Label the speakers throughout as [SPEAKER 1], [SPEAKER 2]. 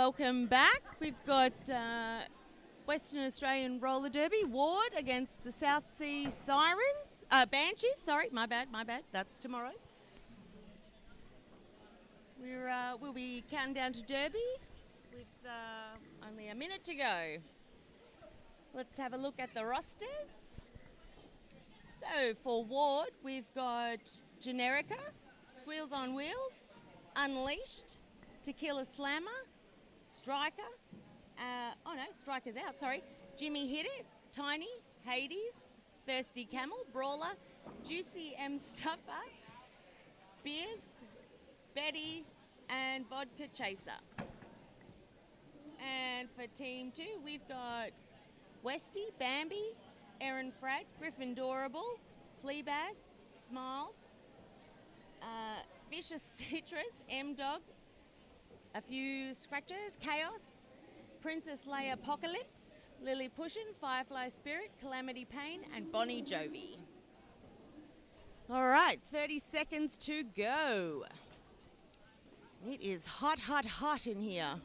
[SPEAKER 1] welcome back. We've got Western Australian Roller Derby, Ward against the South Sea Sirens. Banshees, sorry, my bad. That's tomorrow. We'll be counting down to Derby with only a minute to go. Let's have a look at the rosters. So for Ward, we've got Generica, Squeals on Wheels, Unleashed, Tequila Slammer, Striker, Striker's out, sorry, Jimmy Hit It, Tiny, Hades, Thirsty Camel, Brawler, Juicy M Stuffer, Beers, Betty, and Vodka Chaser. And for Team 2, we've got Westy, Bambi, Erin Frad, Gryffindorable, Fleabag, Smiles, Vicious Citrus, M-Dog, a few Scratchers, Chaos, Princess Leia Apocalypse, Lily Pushin, Firefly Spirit, Calamity Pain, and Bonnie Jovi. All right, 30 seconds to go. It is hot in here.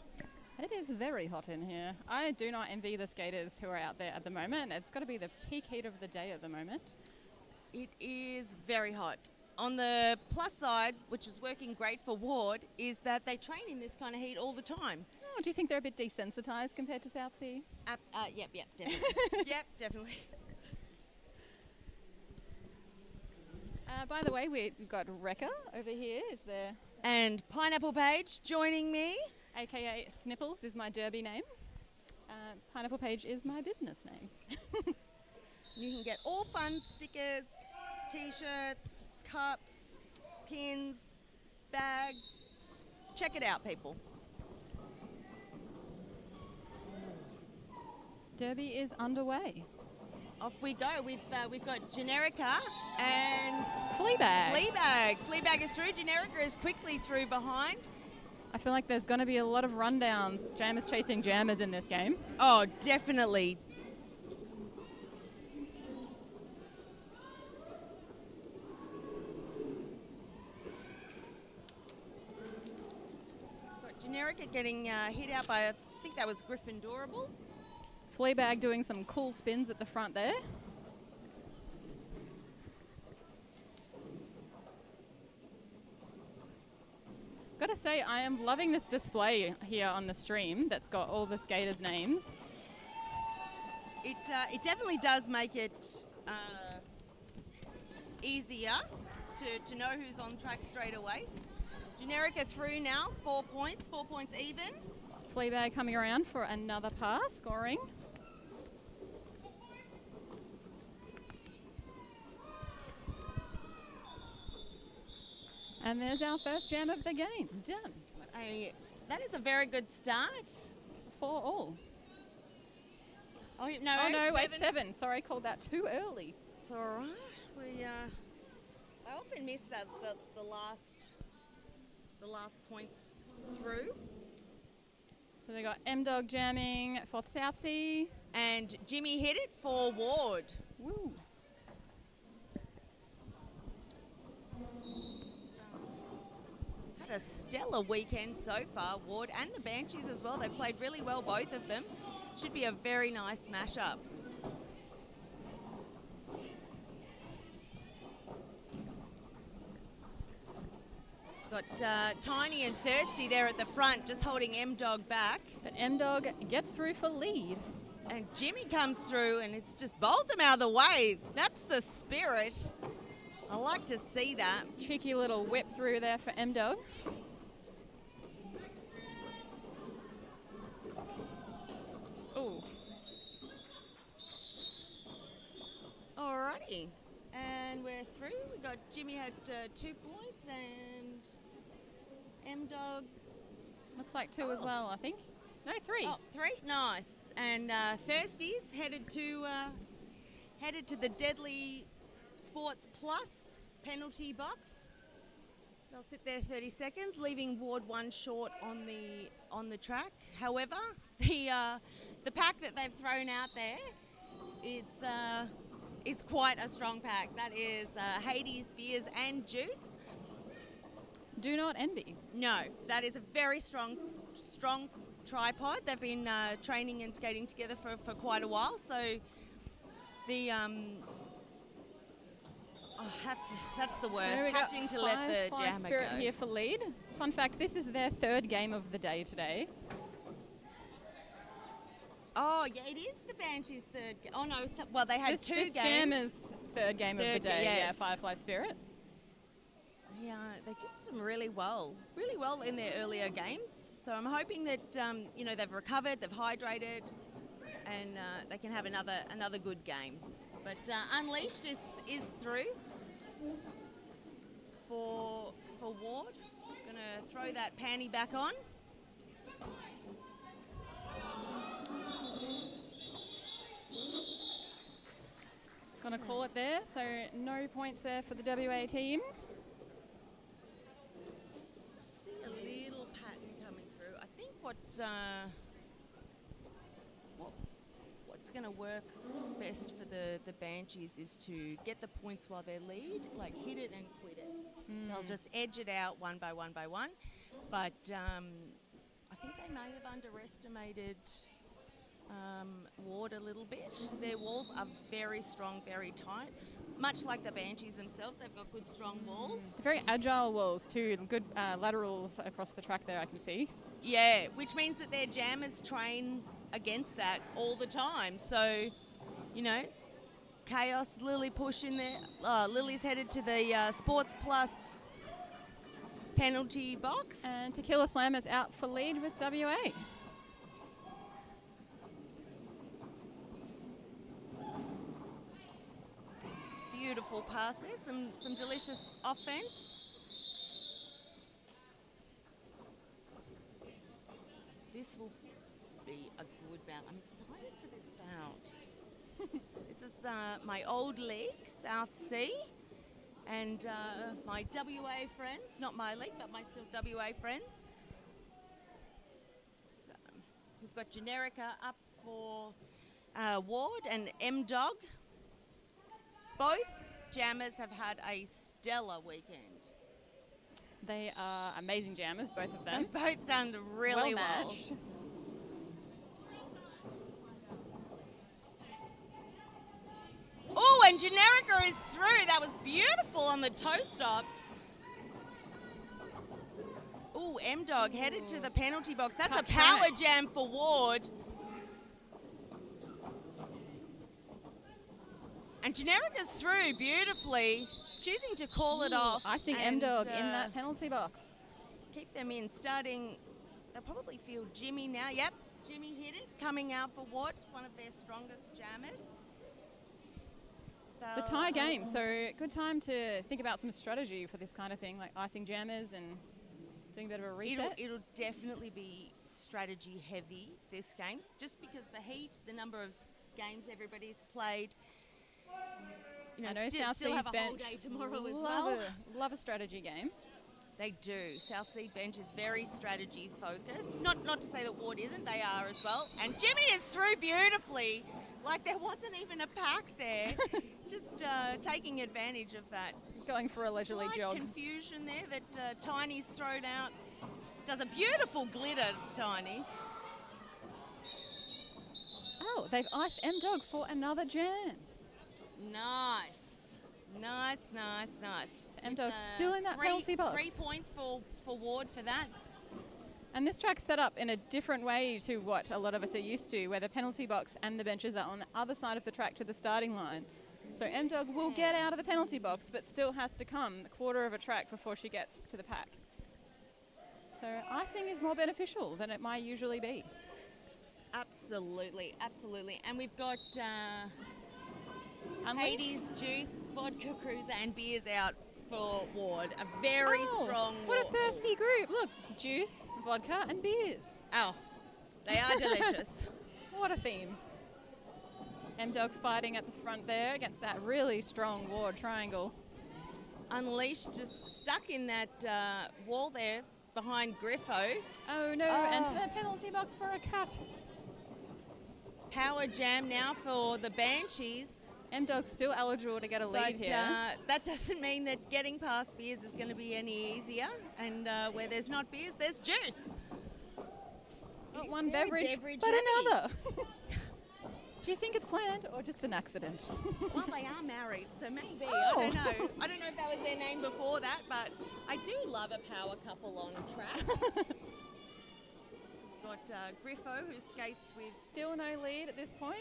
[SPEAKER 2] It is very hot in here. I do not envy the skaters who are out there at the moment. It's got to be the peak heat of the day at the moment.
[SPEAKER 1] It is very hot. On the plus side, which is working great for Ward, is that they train in this kind of heat all the time.
[SPEAKER 2] Oh, do you think they're a bit desensitised compared to South Sea?
[SPEAKER 1] Yep, definitely. Yep, definitely.
[SPEAKER 2] By the way, we've got Rekka over here. Is there?
[SPEAKER 1] And Pineapple Page joining me.
[SPEAKER 2] AKA Snipples is my derby name. Pineapple Page is my business name.
[SPEAKER 1] You can get all fun stickers, T-shirts, cups, pins, bags. Check it out, people.
[SPEAKER 2] Derby is underway.
[SPEAKER 1] Off we go. We've got Generica and
[SPEAKER 2] Fleabag.
[SPEAKER 1] Fleabag is through. Generica is quickly through behind.
[SPEAKER 2] I feel like there's going to be a lot of rundowns. Jammers chasing jammers in this game.
[SPEAKER 1] Oh, definitely. Got Generica getting hit out by, I think that was Gryffindorable.
[SPEAKER 2] Fleabag doing some cool spins at the front there. Gotta say, I am loving this display here on the stream that's got all the skaters' names.
[SPEAKER 1] It definitely does make it easier to know who's on track straight away. Generica through now, 4 points even.
[SPEAKER 2] Fleabag coming around for another pass, scoring. And there's our first jam of the game. Done.
[SPEAKER 1] That is a very good start.
[SPEAKER 2] 4 all.
[SPEAKER 1] Oh, no,
[SPEAKER 2] wait, 7. Sorry, called that too early.
[SPEAKER 1] It's all right. I often miss the last points through.
[SPEAKER 2] So they got M-Dog jamming for South Sea.
[SPEAKER 1] And Jimmy Hit It for Ward.
[SPEAKER 2] Woo.
[SPEAKER 1] Had a stellar weekend so far, Ward and the Banshees as well. They've played really well, both of them. Should be a very nice mashup. Got Tiny and Thirsty there at the front, just holding M-Dog back.
[SPEAKER 2] But M-Dog gets through for lead.
[SPEAKER 1] And Jimmy comes through and it's just bowled them out of the way. That's the spirit. I like to see that.
[SPEAKER 2] Cheeky little whip through there for M-Dog. Ooh.
[SPEAKER 1] Alrighty. And we're through. We got Jimmy had 2 points and M-Dog.
[SPEAKER 2] Looks like 2 as well, I think. No, 3.
[SPEAKER 1] Oh, 3? Nice. And Thirsties headed to the Deadly Sports Plus penalty box. They'll sit there 30 seconds, leaving Ward 1 short on the track. However, the pack that they've thrown out there is quite a strong pack. That is Hades, Beers, and Juice.
[SPEAKER 2] Do not envy.
[SPEAKER 1] No, that is a very strong tripod. They've been training and skating together for quite a while. So the that's the worst.
[SPEAKER 2] So
[SPEAKER 1] Having to let the
[SPEAKER 2] Fly
[SPEAKER 1] jammer
[SPEAKER 2] Spirit
[SPEAKER 1] go.
[SPEAKER 2] here for lead. Fun fact, this is their third game of the day today.
[SPEAKER 1] Oh, yeah, it is the Banshees' third. Oh, no. Well, they had two
[SPEAKER 2] This
[SPEAKER 1] games.
[SPEAKER 2] Jammer's third game of the day.
[SPEAKER 1] Yes.
[SPEAKER 2] Yeah, Firefly Spirit.
[SPEAKER 1] Yeah, they did some really well in their earlier games. So I'm hoping that, they've recovered, they've hydrated, and they can have another good game. But Unleashed is through for Ward. Going to throw that panty back on.
[SPEAKER 2] Gonna call it there, so no points there for the WA team.
[SPEAKER 1] See a little pattern coming through. I think what's going to work best for the Banshees is to get the points while they lead, like hit it and quit it. They'll just edge it out one by one by one. But I think they may have underestimated Ward a little bit. Their walls are very strong, very tight. Much like the Banshees themselves, they've got good, strong walls.
[SPEAKER 2] Very agile walls too, good laterals across the track there I can see.
[SPEAKER 1] Yeah, which means that their jammers train against that all the time. So, Chaos, Lily push in there. Lily's headed to the Sports Plus penalty box.
[SPEAKER 2] And Tequila Slam is out for lead with WA.
[SPEAKER 1] Beautiful pass there, some delicious offense. This will be a good bout. I'm excited for this bout. This is my old league, South Sea, and my WA friends, not my league, but my still WA friends. So we've got Generica up for Ward and M-Dog. Both jammers have had a stellar weekend.
[SPEAKER 2] They are amazing jammers, both of them.
[SPEAKER 1] They've both done really well.
[SPEAKER 2] Matched.
[SPEAKER 1] Oh, and Generica is through. That was beautiful on the toe stops. Oh, M-Dog headed to the penalty box. That's
[SPEAKER 2] Touch
[SPEAKER 1] a power
[SPEAKER 2] right.
[SPEAKER 1] jam for Ward. And Generica's through beautifully, choosing to call it off.
[SPEAKER 2] Icing
[SPEAKER 1] and,
[SPEAKER 2] M-Dog in that penalty box.
[SPEAKER 1] Keep them in, starting, they'll probably feel Jimmy now. Yep, Jimmy hit it, coming out for Ward, one of their strongest jammers. So,
[SPEAKER 2] It's a tie game, so good time to think about some strategy for this kind of thing, like icing jammers and doing a bit of a reset.
[SPEAKER 1] It'll definitely be strategy heavy, this game, just because the heat, the number of games everybody's played.
[SPEAKER 2] I know
[SPEAKER 1] still
[SPEAKER 2] South
[SPEAKER 1] have
[SPEAKER 2] Sea's
[SPEAKER 1] a whole
[SPEAKER 2] bench
[SPEAKER 1] day tomorrow as well.
[SPEAKER 2] love a strategy game.
[SPEAKER 1] They do. South Sea bench is very strategy focused. Not to say that Ward isn't, they are as well. And Jimmy is through beautifully, like there wasn't even a pack there. Just taking advantage of that.
[SPEAKER 2] Going for a leisurely
[SPEAKER 1] Slight
[SPEAKER 2] jog.
[SPEAKER 1] confusion there that Tiny's thrown out. Does a beautiful glitter, Tiny.
[SPEAKER 2] Oh, they've iced M-Dog for another jam.
[SPEAKER 1] Nice.
[SPEAKER 2] So M-Dog's still in that penalty box.
[SPEAKER 1] 3 points for Ward for that.
[SPEAKER 2] And this track's set up in a different way to what a lot of us are used to, where the penalty box and the benches are on the other side of the track to the starting line. So M-Dog will get out of the penalty box, but still has to come a quarter of a track before she gets to the pack. So icing is more beneficial than it might usually be.
[SPEAKER 1] Absolutely. And we've got
[SPEAKER 2] Unleashed?
[SPEAKER 1] Hades, Juice, Vodka Cruiser and Beers out for Ward. A very strong
[SPEAKER 2] What a
[SPEAKER 1] Ward.
[SPEAKER 2] thirsty group. Look, juice, vodka and beers.
[SPEAKER 1] Oh, they are delicious.
[SPEAKER 2] What a theme. M-Dog fighting at the front there against that really strong Ward triangle.
[SPEAKER 1] Unleashed just stuck in that wall there behind Griffo.
[SPEAKER 2] Oh no, and to the penalty box for a cut.
[SPEAKER 1] Power jam now for the Banshees.
[SPEAKER 2] M-Dog's still eligible to get a lead
[SPEAKER 1] But
[SPEAKER 2] here.
[SPEAKER 1] that doesn't mean that getting past Beers is going to be any easier. And where there's not Beers, there's Juice.
[SPEAKER 2] Oh, Not one
[SPEAKER 1] very
[SPEAKER 2] beverage,
[SPEAKER 1] beverage
[SPEAKER 2] but
[SPEAKER 1] heavy.
[SPEAKER 2] another. Do you think it's planned or just an accident?
[SPEAKER 1] Well, they are married, so maybe.
[SPEAKER 2] Oh.
[SPEAKER 1] I don't know. I don't know if that was their name before that, but I do love a power couple on a track. Got Griffo, who skates with
[SPEAKER 2] Still no lead at this point.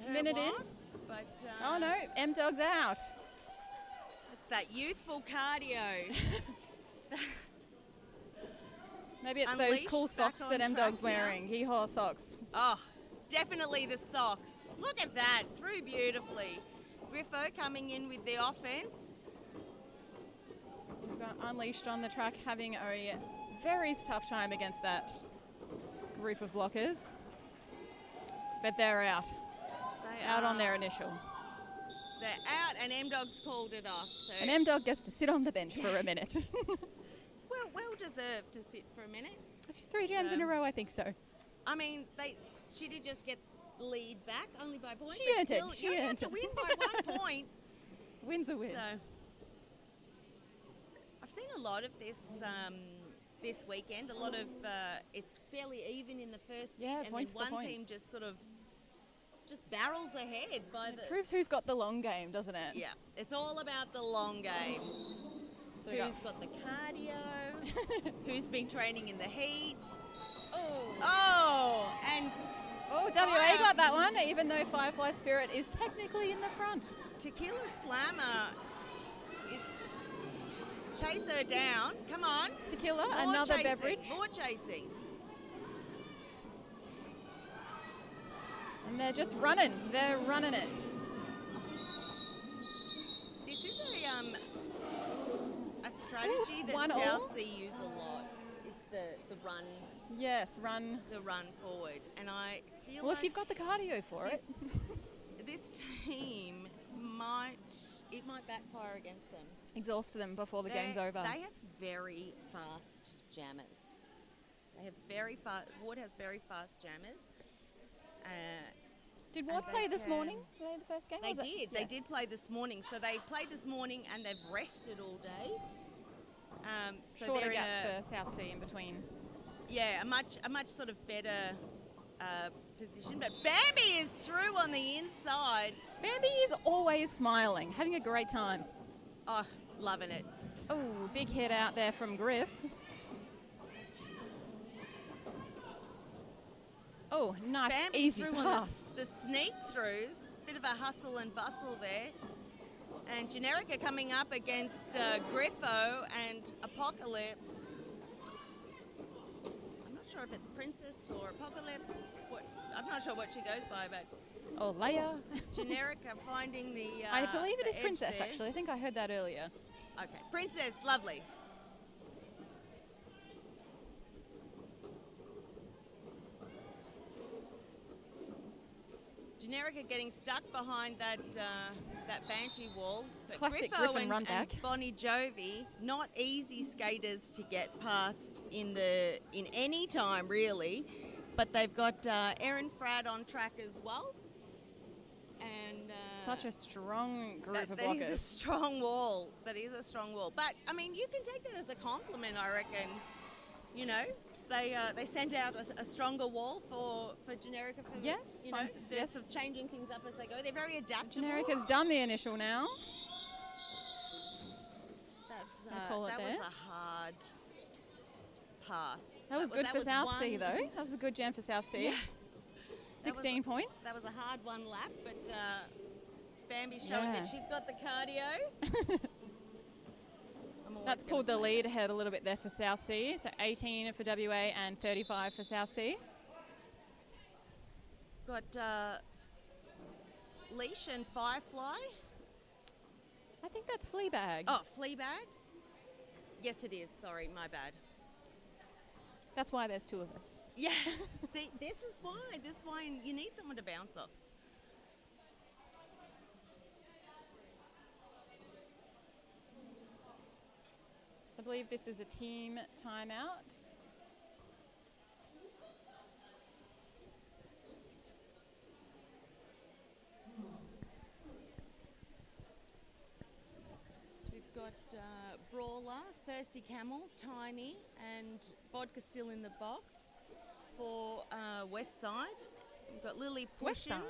[SPEAKER 1] her
[SPEAKER 2] Minute
[SPEAKER 1] wife,
[SPEAKER 2] in.
[SPEAKER 1] but
[SPEAKER 2] Oh no, M-Dog's out.
[SPEAKER 1] it's that youthful cardio.
[SPEAKER 2] Maybe it's
[SPEAKER 1] Unleashed,
[SPEAKER 2] those cool
[SPEAKER 1] back
[SPEAKER 2] socks
[SPEAKER 1] on
[SPEAKER 2] that M-Dog's
[SPEAKER 1] track now.
[SPEAKER 2] wearing. Hee-haw socks.
[SPEAKER 1] Oh, definitely the socks. Look at that, through beautifully. Griffo coming in with the offense.
[SPEAKER 2] We've got Unleashed on the track having a very tough time against that group of blockers. But they're out.
[SPEAKER 1] They
[SPEAKER 2] Out
[SPEAKER 1] are,
[SPEAKER 2] on their initial.
[SPEAKER 1] They're out, and M-Dog's called it off. So
[SPEAKER 2] And M-Dog gets to sit on the bench for a minute.
[SPEAKER 1] well deserved to sit for a minute.
[SPEAKER 2] 3 jams in a row, I think so.
[SPEAKER 1] I mean, she did just get the lead back, only by point.
[SPEAKER 2] She
[SPEAKER 1] but
[SPEAKER 2] earned it,
[SPEAKER 1] still,
[SPEAKER 2] she
[SPEAKER 1] you
[SPEAKER 2] earned
[SPEAKER 1] have to
[SPEAKER 2] it.
[SPEAKER 1] win by 1 point.
[SPEAKER 2] Win's a win.
[SPEAKER 1] So, I've seen a lot of this this weekend. A lot of it's fairly even in the first
[SPEAKER 2] Yeah,
[SPEAKER 1] bit, and
[SPEAKER 2] points
[SPEAKER 1] then
[SPEAKER 2] for
[SPEAKER 1] one
[SPEAKER 2] points.
[SPEAKER 1] team just sort of barrels ahead by
[SPEAKER 2] It
[SPEAKER 1] the.
[SPEAKER 2] proves who's got the long game, doesn't it?
[SPEAKER 1] Yeah, it's all about the long game.
[SPEAKER 2] So we
[SPEAKER 1] Who's got the cardio? Who's been training in the heat?
[SPEAKER 2] Oh.
[SPEAKER 1] Oh, and
[SPEAKER 2] Oh, WA got that one, even though Firefly Spirit is technically in the front.
[SPEAKER 1] Tequila Slammer is chase her down. Come on.
[SPEAKER 2] Tequila,
[SPEAKER 1] More
[SPEAKER 2] another
[SPEAKER 1] chasing,
[SPEAKER 2] beverage.
[SPEAKER 1] More chasing.
[SPEAKER 2] And they're just running. They're running it.
[SPEAKER 1] This is a strategy that
[SPEAKER 2] 1-1.
[SPEAKER 1] South Sea use a lot. Is the run
[SPEAKER 2] Yes, run.
[SPEAKER 1] forward, and I feel
[SPEAKER 2] Well,
[SPEAKER 1] like
[SPEAKER 2] if you've got the cardio for it.
[SPEAKER 1] this team might backfire against them.
[SPEAKER 2] Exhaust them before the game's over.
[SPEAKER 1] They have very fast jammers. They have very fast. Ward has very fast jammers.
[SPEAKER 2] Did
[SPEAKER 1] and
[SPEAKER 2] Ward
[SPEAKER 1] they
[SPEAKER 2] play this
[SPEAKER 1] can-
[SPEAKER 2] morning? The first game?
[SPEAKER 1] They
[SPEAKER 2] Was it?
[SPEAKER 1] did. They
[SPEAKER 2] Yes.
[SPEAKER 1] did play this morning. So they played this morning and they've rested all day. So
[SPEAKER 2] Shorter
[SPEAKER 1] they're in
[SPEAKER 2] gap for South Sea in between.
[SPEAKER 1] a much sort of better position. But Bambi is through on the inside.
[SPEAKER 2] Bambi is always smiling, having a great time.
[SPEAKER 1] Oh, loving it.
[SPEAKER 2] Oh, big hit out there from Griff. Oh, nice,
[SPEAKER 1] Bambi
[SPEAKER 2] easy
[SPEAKER 1] through
[SPEAKER 2] pass.
[SPEAKER 1] on the sneak through. It's a bit of a hustle and bustle there. And Generica coming up against Griffo and Apocalypse. I'm not sure if it's Princess or Apocalypse. I'm not sure what she goes by, but
[SPEAKER 2] Oh, Leia.
[SPEAKER 1] Generica finding the
[SPEAKER 2] I believe it
[SPEAKER 1] the
[SPEAKER 2] is
[SPEAKER 1] edge
[SPEAKER 2] Princess,
[SPEAKER 1] there.
[SPEAKER 2] actually. I think I heard that earlier.
[SPEAKER 1] Okay, Princess, lovely. Generica getting stuck behind that Banshee wall. But
[SPEAKER 2] Classic
[SPEAKER 1] Griffo
[SPEAKER 2] Griffin run back.
[SPEAKER 1] and Bonnie Jovi, not easy skaters to get past in any time really. But they've got Erin Fradd on track as well. And
[SPEAKER 2] Such a strong group of
[SPEAKER 1] that is a
[SPEAKER 2] blockers.
[SPEAKER 1] strong wall. That is a strong wall. But I mean, you can take that as a compliment, I reckon. You know, they sent out a stronger wall for Generica. For
[SPEAKER 2] Yes,
[SPEAKER 1] you know, they're
[SPEAKER 2] yes.
[SPEAKER 1] sort of changing things up as they go. They're very adaptable.
[SPEAKER 2] Generica's done the initial now.
[SPEAKER 1] That's,
[SPEAKER 2] call it
[SPEAKER 1] that
[SPEAKER 2] there.
[SPEAKER 1] was a hard pass.
[SPEAKER 2] That was good for
[SPEAKER 1] was
[SPEAKER 2] South
[SPEAKER 1] one-
[SPEAKER 2] Sea, though. That was a good jam for South Sea.
[SPEAKER 1] Yeah.
[SPEAKER 2] 16 points.
[SPEAKER 1] That was a hard one lap, but Bambi's showing
[SPEAKER 2] Yeah.
[SPEAKER 1] that she's got the cardio. I'm always
[SPEAKER 2] That's
[SPEAKER 1] gonna
[SPEAKER 2] pulled the
[SPEAKER 1] say
[SPEAKER 2] lead ahead a little bit there for South Sea. So 18 for WA and 35 for South Sea.
[SPEAKER 1] Got Leash and Firefly.
[SPEAKER 2] I think that's Fleabag.
[SPEAKER 1] Oh, Fleabag? Yes, it is. Sorry, my bad.
[SPEAKER 2] That's why there's two of us.
[SPEAKER 1] Yeah. See, this is why you need someone to bounce off.
[SPEAKER 2] So I believe this is a team timeout.
[SPEAKER 1] So we've got Brawler, Thirsty Camel, Tiny, and Vodka still in the box. for West Side. We've got Lily
[SPEAKER 2] West
[SPEAKER 1] pushing.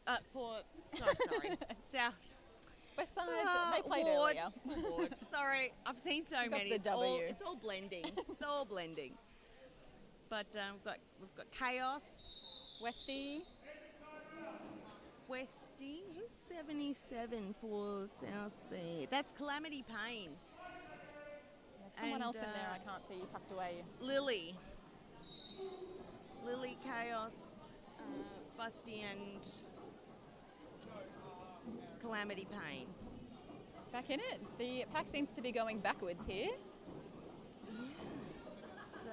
[SPEAKER 2] Side.
[SPEAKER 1] Sorry. South.
[SPEAKER 2] West Side. They played
[SPEAKER 1] Ward.
[SPEAKER 2] earlier.
[SPEAKER 1] Ward. Sorry, I've seen so
[SPEAKER 2] Got
[SPEAKER 1] many.
[SPEAKER 2] the
[SPEAKER 1] It's
[SPEAKER 2] W.
[SPEAKER 1] all blending. It's all blending. But we've got Chaos.
[SPEAKER 2] Westy.
[SPEAKER 1] Westy. Who's 77 for South Sea? That's Calamity Payne.
[SPEAKER 2] There's someone
[SPEAKER 1] And,
[SPEAKER 2] else in there I can't see tucked away.
[SPEAKER 1] Lily, Chaos, Busty and Calamity Payne.
[SPEAKER 2] Back in it. The pack seems to be going backwards here.
[SPEAKER 1] It's,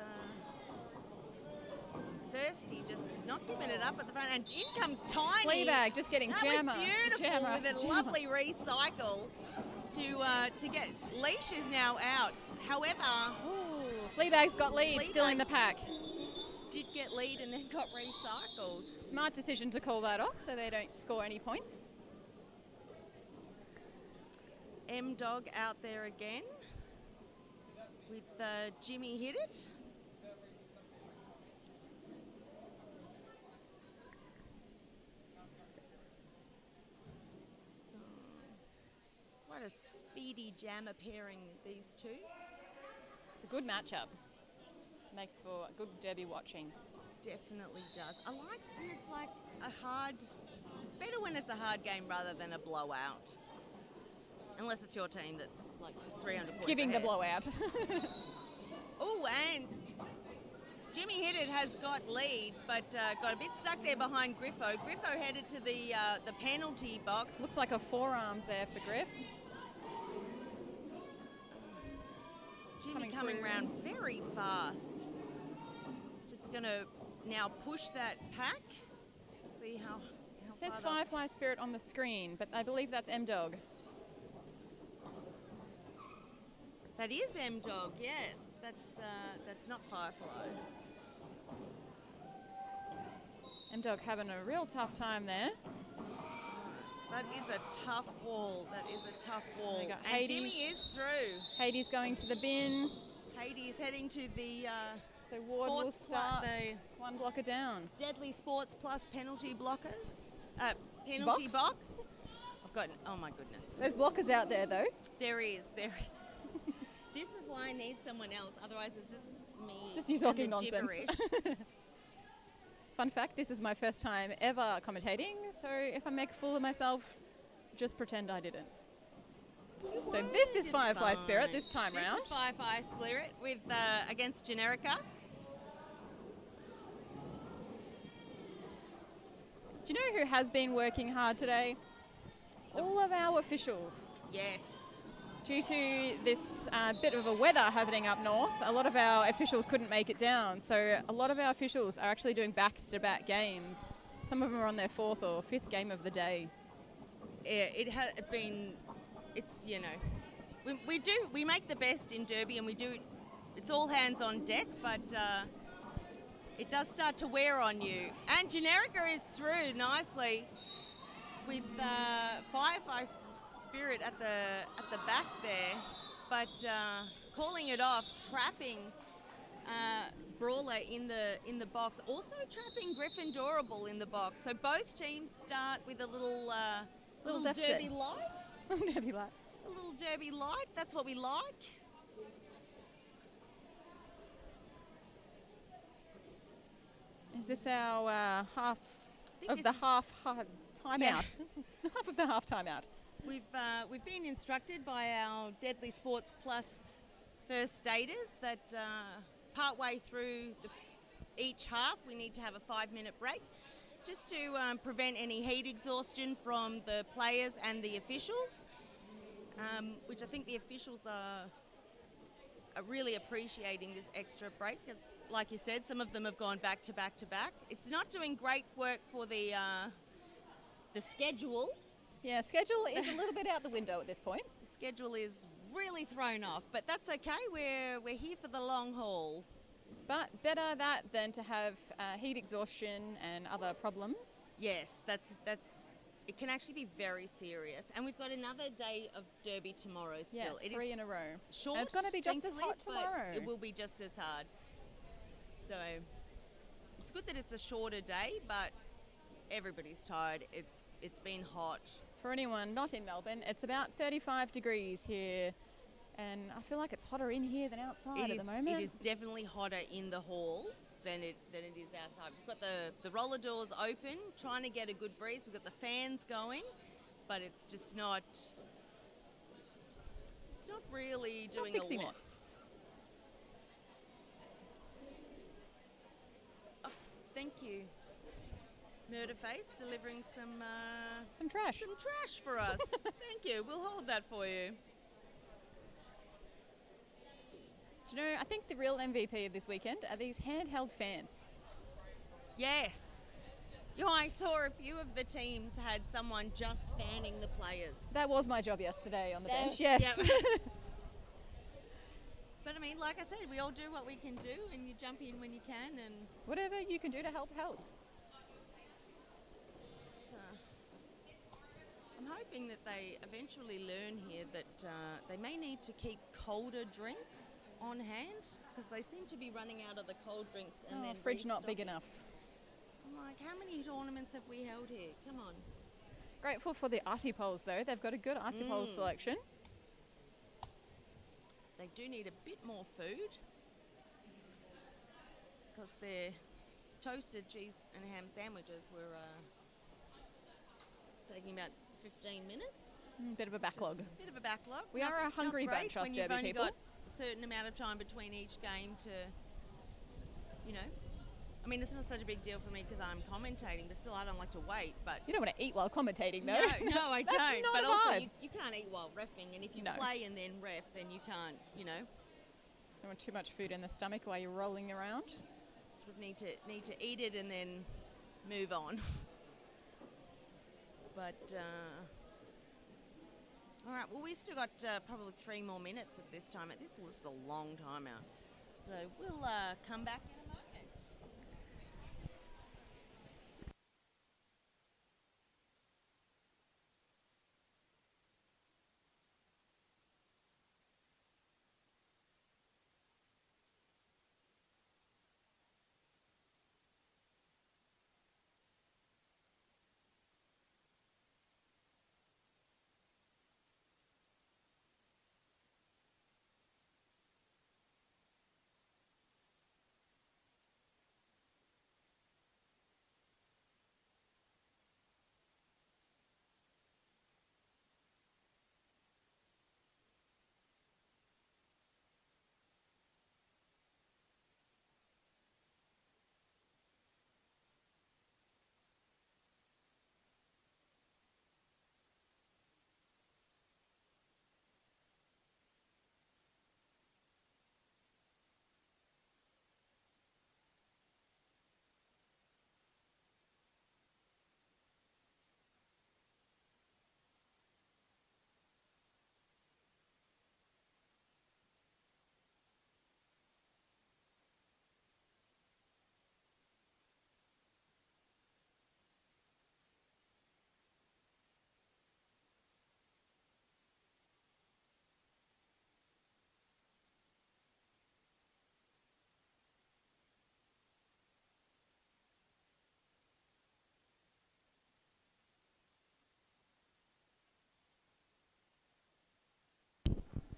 [SPEAKER 1] Thirsty just not giving it up at the front, and in comes Tiny.
[SPEAKER 2] Fleabag just getting
[SPEAKER 1] that
[SPEAKER 2] jammer.
[SPEAKER 1] was beautiful
[SPEAKER 2] jammer,
[SPEAKER 1] with a
[SPEAKER 2] jammer.
[SPEAKER 1] lovely recycle to get. Leash is now out. However,
[SPEAKER 2] Ooh, Fleabag's got lead, still in
[SPEAKER 1] Fleabag
[SPEAKER 2] the pack.
[SPEAKER 1] did get lead and then got recycled.
[SPEAKER 2] Smart decision to call that off so they don't score any points.
[SPEAKER 1] M-Dog out there again with Jimmy Hit It. So, quite a speedy jammer pairing, these two.
[SPEAKER 2] It's a good matchup. Makes for good derby watching.
[SPEAKER 1] Definitely does. I like when it's like a hard... It's better when it's a hard game rather than a blowout. Unless it's your team that's like 300 points
[SPEAKER 2] Giving
[SPEAKER 1] ahead.
[SPEAKER 2] the blowout.
[SPEAKER 1] Oh, and Jimmy Hit It has got lead, but got a bit stuck there behind Griffo. Griffo headed to the penalty box.
[SPEAKER 2] Looks like a forearms there for Griff.
[SPEAKER 1] Jimmy
[SPEAKER 2] coming
[SPEAKER 1] coming
[SPEAKER 2] through.
[SPEAKER 1] round very fast. Just going to now push that pack. See how
[SPEAKER 2] It says
[SPEAKER 1] far they'll-
[SPEAKER 2] Firefly Spirit on the screen, but I believe that's M-Dog.
[SPEAKER 1] That is M-Dog, yes. That's not Firefly.
[SPEAKER 2] M-Dog having a real tough time there.
[SPEAKER 1] That is a tough wall. That is a tough wall.
[SPEAKER 2] We got
[SPEAKER 1] And
[SPEAKER 2] Hades.
[SPEAKER 1] Jimmy is through.
[SPEAKER 2] Hades going to the bin.
[SPEAKER 1] Hades heading to the
[SPEAKER 2] So Ward will
[SPEAKER 1] Sports
[SPEAKER 2] start
[SPEAKER 1] the
[SPEAKER 2] one blocker down.
[SPEAKER 1] Deadly Sports Plus penalty blockers. Penalty box. I've got, oh my goodness.
[SPEAKER 2] There's blockers out there though.
[SPEAKER 1] There is. This is why I need someone else. Otherwise it's just me.
[SPEAKER 2] Just you
[SPEAKER 1] and
[SPEAKER 2] talking
[SPEAKER 1] the
[SPEAKER 2] nonsense.
[SPEAKER 1] gibberish.
[SPEAKER 2] Fun fact, this is my first time ever commentating, so if I make a fool of myself, just pretend I didn't. So this is
[SPEAKER 1] It's
[SPEAKER 2] Firefly
[SPEAKER 1] fine.
[SPEAKER 2] Spirit this time
[SPEAKER 1] This
[SPEAKER 2] round.
[SPEAKER 1] is Firefly Spirit with against Generica.
[SPEAKER 2] Do you know who has been working hard today? All of our officials.
[SPEAKER 1] Yes.
[SPEAKER 2] Due to this bit of a weather happening up north, a lot of our officials couldn't make it down. So a lot of our officials are actually doing back-to-back games. Some of them are on their fourth or fifth game of the day.
[SPEAKER 1] It has been, it's, you know, we make the best in Derby, and we do, it's all hands on deck, but it does start to wear on you. And Generica is through nicely with Firefly Spirit at the back there, but calling it off, trapping Brawler in the box, also trapping Gryffindorable in the box. So both teams start with a little
[SPEAKER 2] deficit.
[SPEAKER 1] Derby light.
[SPEAKER 2] Derby light.
[SPEAKER 1] A little Derby light. That's what we like.
[SPEAKER 2] Is this our half
[SPEAKER 1] think
[SPEAKER 2] of
[SPEAKER 1] this
[SPEAKER 2] the
[SPEAKER 1] is-
[SPEAKER 2] half timeout?
[SPEAKER 1] Yeah.
[SPEAKER 2] Half of the half timeout.
[SPEAKER 1] We've been instructed by our Deadly Sports Plus first staters that partway through each half we need to have a 5-minute break, just to prevent any heat exhaustion from the players and the officials, which I think the officials are really appreciating this extra break, because, like you said, some of them have gone back to back to back. It's not doing great work for the schedule.
[SPEAKER 2] Yeah, schedule is a little bit out the window at this point.
[SPEAKER 1] The schedule is really thrown off, but that's okay. We're here for the long haul.
[SPEAKER 2] But better that than to have heat exhaustion and other problems.
[SPEAKER 1] Yes, that's it can actually be very serious. And we've got another day of Derby tomorrow still.
[SPEAKER 2] Yes,
[SPEAKER 1] It
[SPEAKER 2] 3
[SPEAKER 1] is
[SPEAKER 2] in a row.
[SPEAKER 1] short,
[SPEAKER 2] And it's going to be just as
[SPEAKER 1] thankfully,
[SPEAKER 2] hot
[SPEAKER 1] but
[SPEAKER 2] tomorrow.
[SPEAKER 1] it will be just as hard. So good that it's a shorter day, but everybody's tired. It's been hot.
[SPEAKER 2] For anyone not in Melbourne, it's about 35 degrees here, and I feel like it's hotter in here than outside at the moment.
[SPEAKER 1] It is definitely hotter in the hall than it is outside. We've got the roller doors open, trying to get a good breeze. We've got the fans going, but it's just not. It's not really doing a lot. Oh, thank you. Murderface delivering some
[SPEAKER 2] trash.
[SPEAKER 1] Some trash for us. Thank you. We'll hold that for you.
[SPEAKER 2] Do you know, I think the real MVP of this weekend are these handheld fans.
[SPEAKER 1] Yes. You know, I saw a few of the teams had someone just fanning the players.
[SPEAKER 2] That was my job yesterday on the bench, yes. Yep.
[SPEAKER 1] But I mean, like I said, we all do what we can do, and you jump in when you can, and
[SPEAKER 2] whatever you can do to help helps.
[SPEAKER 1] So, I'm hoping that they eventually learn here that they may need to keep colder drinks on hand, because they seem to be running out of the cold drinks and then
[SPEAKER 2] fridge not big enough.
[SPEAKER 1] I'm like, how many tournaments have we held here? Come on.
[SPEAKER 2] Grateful for the icy poles though. They've got a good icy pole selection.
[SPEAKER 1] They do need a bit more food, because their toasted cheese and ham sandwiches were taking about 15 minutes.
[SPEAKER 2] Bit of a backlog.
[SPEAKER 1] Just a bit of a backlog.
[SPEAKER 2] We are a hungry bunch, us Derby people.
[SPEAKER 1] When you've only got a certain amount of time between each game to, you know. I mean, it's not such a big deal for me because I'm commentating, but still I don't like to wait. But
[SPEAKER 2] you don't want to eat while commentating, though.
[SPEAKER 1] No, I
[SPEAKER 2] That's
[SPEAKER 1] don't.
[SPEAKER 2] Not
[SPEAKER 1] but
[SPEAKER 2] a
[SPEAKER 1] also,
[SPEAKER 2] vibe.
[SPEAKER 1] you can't eat while reffing, and if you play and then ref, then you can't, you know.
[SPEAKER 2] Don't want too much food in the stomach while you're rolling around.
[SPEAKER 1] Sort of need to eat it and then move on. But all right, well, we still got probably 3 more minutes at this time. This is a long time out, so we'll come back in a moment.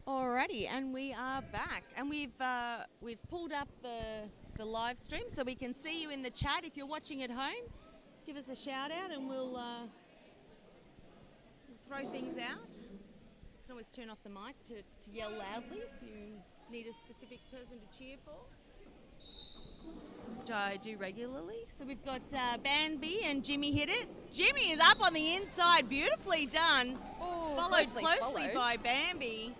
[SPEAKER 1] Alrighty, and we are back, and we've pulled up the live stream so we can see you in the chat. If you're watching at home, give us a shout out, and we'll throw things out. You can always turn off the mic to yell loudly if you need a specific person to cheer for, which I do regularly. So we've got Banby and Jimmy hit it. Jimmy is up on the inside, beautifully done.
[SPEAKER 2] Ooh,
[SPEAKER 1] followed closely by Bambi.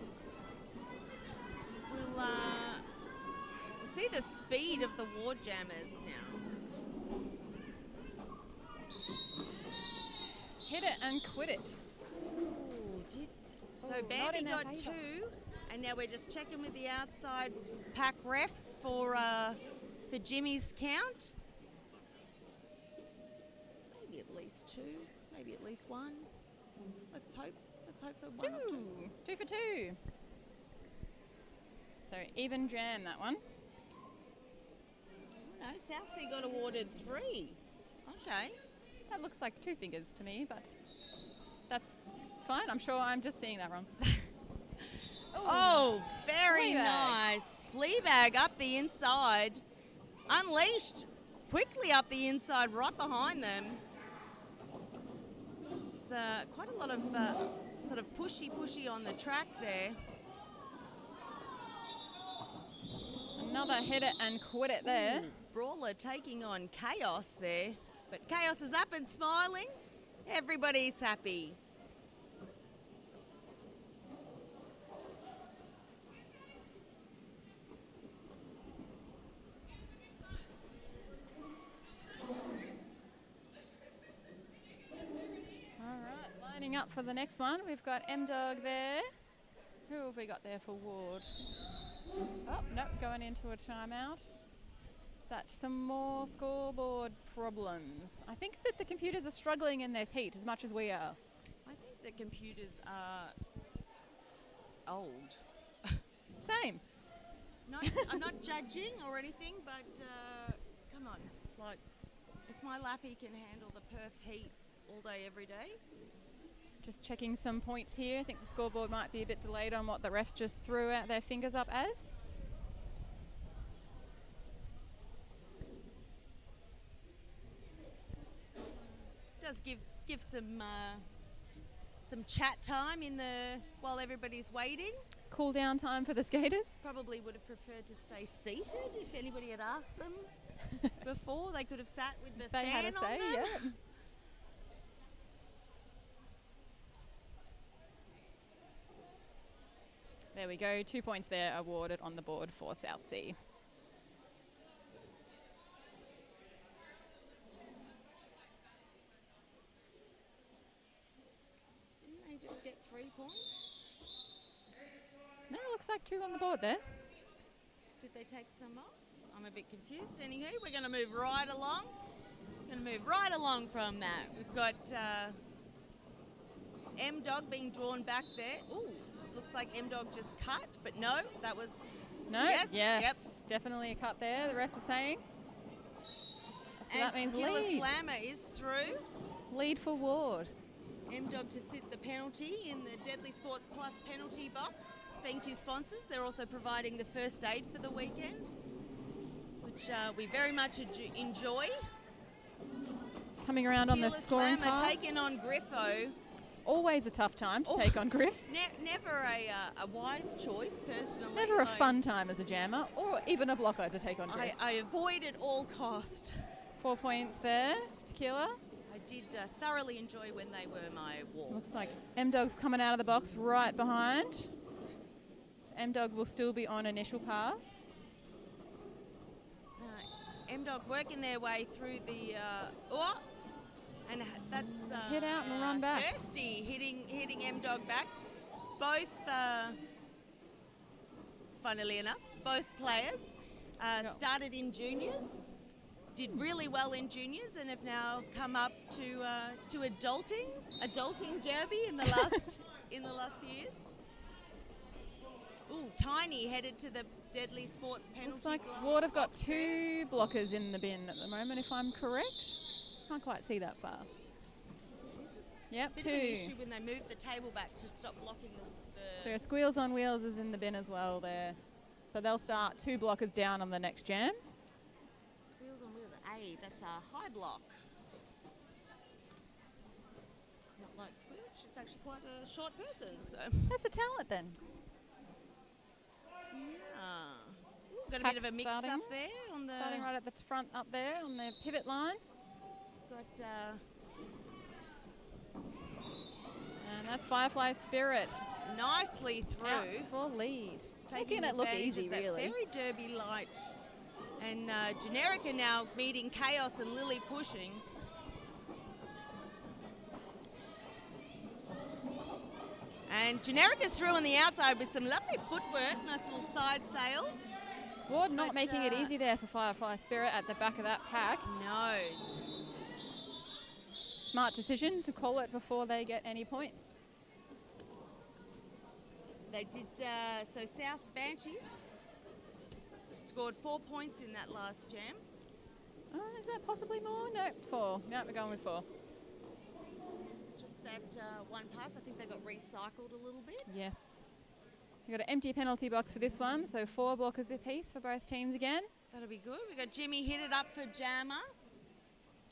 [SPEAKER 1] We'll see the speed of the Warjammers now.
[SPEAKER 2] Hit it and quit it.
[SPEAKER 1] So Bambi got 2, and now we're just checking with the outside pack refs for Jimmy's count. Maybe at least 2, maybe at least 1. Let's hope for 1 or 2.
[SPEAKER 2] 2 for 2. So even jam that one.
[SPEAKER 1] No, South Sea got awarded 3. Okay.
[SPEAKER 2] That looks like 2 fingers to me, but that's fine. I'm sure I'm just seeing that wrong.
[SPEAKER 1] Oh, very
[SPEAKER 2] Fleabag.
[SPEAKER 1] nice. Fleabag up the inside. Unleashed quickly up the inside, right behind them. It's quite a lot of sort of pushy on the track there.
[SPEAKER 2] Another hit it and quit it there.
[SPEAKER 1] Ooh, Brawler taking on Chaos there. But Chaos is up and smiling. Everybody's happy.
[SPEAKER 2] Lining up for the next one, we've got M-Dog there. Who have we got there for Ward? Oh, nope, going into a timeout. Is that some more scoreboard problems? I think that the computers are struggling in this heat as much as we are.
[SPEAKER 1] I think the computers are old.
[SPEAKER 2] Same.
[SPEAKER 1] I'm not judging or anything, but come on. Like, if my lappy can handle the Perth heat all day, every day.
[SPEAKER 2] Just checking some points here. I think the scoreboard might be a bit delayed on what the refs just threw out their fingers up as.
[SPEAKER 1] Does give some chat time while everybody's waiting.
[SPEAKER 2] Cool down time for the skaters.
[SPEAKER 1] Probably would have preferred to stay seated if anybody had asked them before. They could have sat with the
[SPEAKER 2] They
[SPEAKER 1] fan
[SPEAKER 2] had a
[SPEAKER 1] on
[SPEAKER 2] say,
[SPEAKER 1] them.
[SPEAKER 2] yeah. There we go. 2 points there awarded on the board for South Sea.
[SPEAKER 1] Didn't they just get 3 points?
[SPEAKER 2] No, looks like 2 on the board there.
[SPEAKER 1] Did they take some off? I'm a bit confused. Anywho, we're going to move right along. From that. We've got M-Dog being drawn back there. Ooh, looks like M-Dog just cut, but no, that was...
[SPEAKER 2] No,
[SPEAKER 1] yes,
[SPEAKER 2] yep. Definitely a cut there, the refs are saying. So
[SPEAKER 1] and
[SPEAKER 2] that means
[SPEAKER 1] Tequila
[SPEAKER 2] lead.
[SPEAKER 1] Slammer is through.
[SPEAKER 2] Lead for Ward.
[SPEAKER 1] M-Dog to sit the penalty in the Deadly Sports Plus penalty box. Thank you, sponsors. They're also providing the first aid for the weekend, which we very much enjoy.
[SPEAKER 2] Coming around on the
[SPEAKER 1] Tequila
[SPEAKER 2] scoring
[SPEAKER 1] Slammer
[SPEAKER 2] pass.
[SPEAKER 1] taking on Griffo.
[SPEAKER 2] Always a tough time to take on Griff.
[SPEAKER 1] Never a wise choice, personally.
[SPEAKER 2] Never a fun time as a jammer, or even a blocker to take on Griff.
[SPEAKER 1] I avoid at all cost.
[SPEAKER 2] 4 points there, Tequila.
[SPEAKER 1] I did thoroughly enjoy when they were my wall.
[SPEAKER 2] Looks like M-Dog's coming out of the box right behind. So M-Dog will still be on initial pass.
[SPEAKER 1] M-Dog working their way through the... and that's...
[SPEAKER 2] hit out and run back.
[SPEAKER 1] Thirsty hitting M-Dog back. Both, funnily enough, both players started in juniors, did really well in juniors, and have now come up to adulting derby in the last few years. Ooh, Tiny headed to the Deadly Sports penalty.
[SPEAKER 2] Looks like Ward have got 2 blockers in the bin at the moment, if I'm correct. Can't quite see that far. Yep,
[SPEAKER 1] Bit
[SPEAKER 2] 2.
[SPEAKER 1] of an issue when they move the table back to stop blocking the
[SPEAKER 2] So Squeals on Wheels is in the bin as well there. So they'll start 2 blockers down on the next jam.
[SPEAKER 1] Squeals on Wheels. That's a high block. It's not like Squeals, she's actually quite a short person. So
[SPEAKER 2] That's a talent then.
[SPEAKER 1] yeah, got a
[SPEAKER 2] Pack
[SPEAKER 1] bit of a mix
[SPEAKER 2] starting.
[SPEAKER 1] up there on the
[SPEAKER 2] Starting right at the front up there on the pivot line.
[SPEAKER 1] got.
[SPEAKER 2] And that's Firefly Spirit.
[SPEAKER 1] Nicely through.
[SPEAKER 2] Out for lead. Making it look
[SPEAKER 1] advantage
[SPEAKER 2] easy,
[SPEAKER 1] of that
[SPEAKER 2] really.
[SPEAKER 1] Very derby light. And Generica now meeting Chaos and Lily pushing. And Generica's through on the outside with some lovely footwork. Nice little side sail.
[SPEAKER 2] Ward not making it easy there for Firefly Spirit at the back of that pack.
[SPEAKER 1] No.
[SPEAKER 2] Smart decision to call it before they get any points.
[SPEAKER 1] They did, so South Banshees scored 4 points in that last jam.
[SPEAKER 2] Is that possibly more? No, 4. No, we're going with 4.
[SPEAKER 1] Just that one pass. I think they got recycled a little bit.
[SPEAKER 2] Yes. We've got an empty penalty box for this one, so 4 blockers apiece for both teams again.
[SPEAKER 1] That'll be good. We've got Jimmy hit it up for Jammer.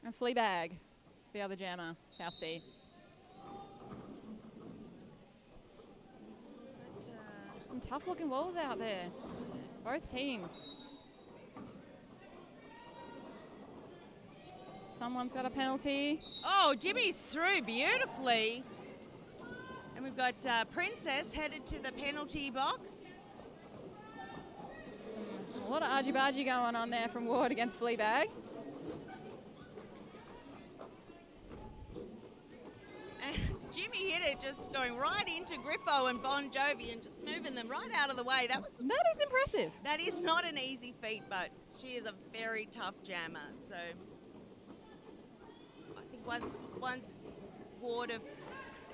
[SPEAKER 2] And Fleabag, it's the other jammer, South Sea. Some tough looking walls out there, both teams. Someone's got a penalty.
[SPEAKER 1] Oh, Jimmy's through beautifully. And we've got Princess headed to the penalty box.
[SPEAKER 2] A lot of argy-bargy going on there from Ward against Fleabag.
[SPEAKER 1] And Jimmy hit it just going right into Griffo and Bon Jovi and just moving them right out of the way. That is
[SPEAKER 2] impressive.
[SPEAKER 1] That is not an easy feat, but she is a very tough jammer. So I think once Ward of...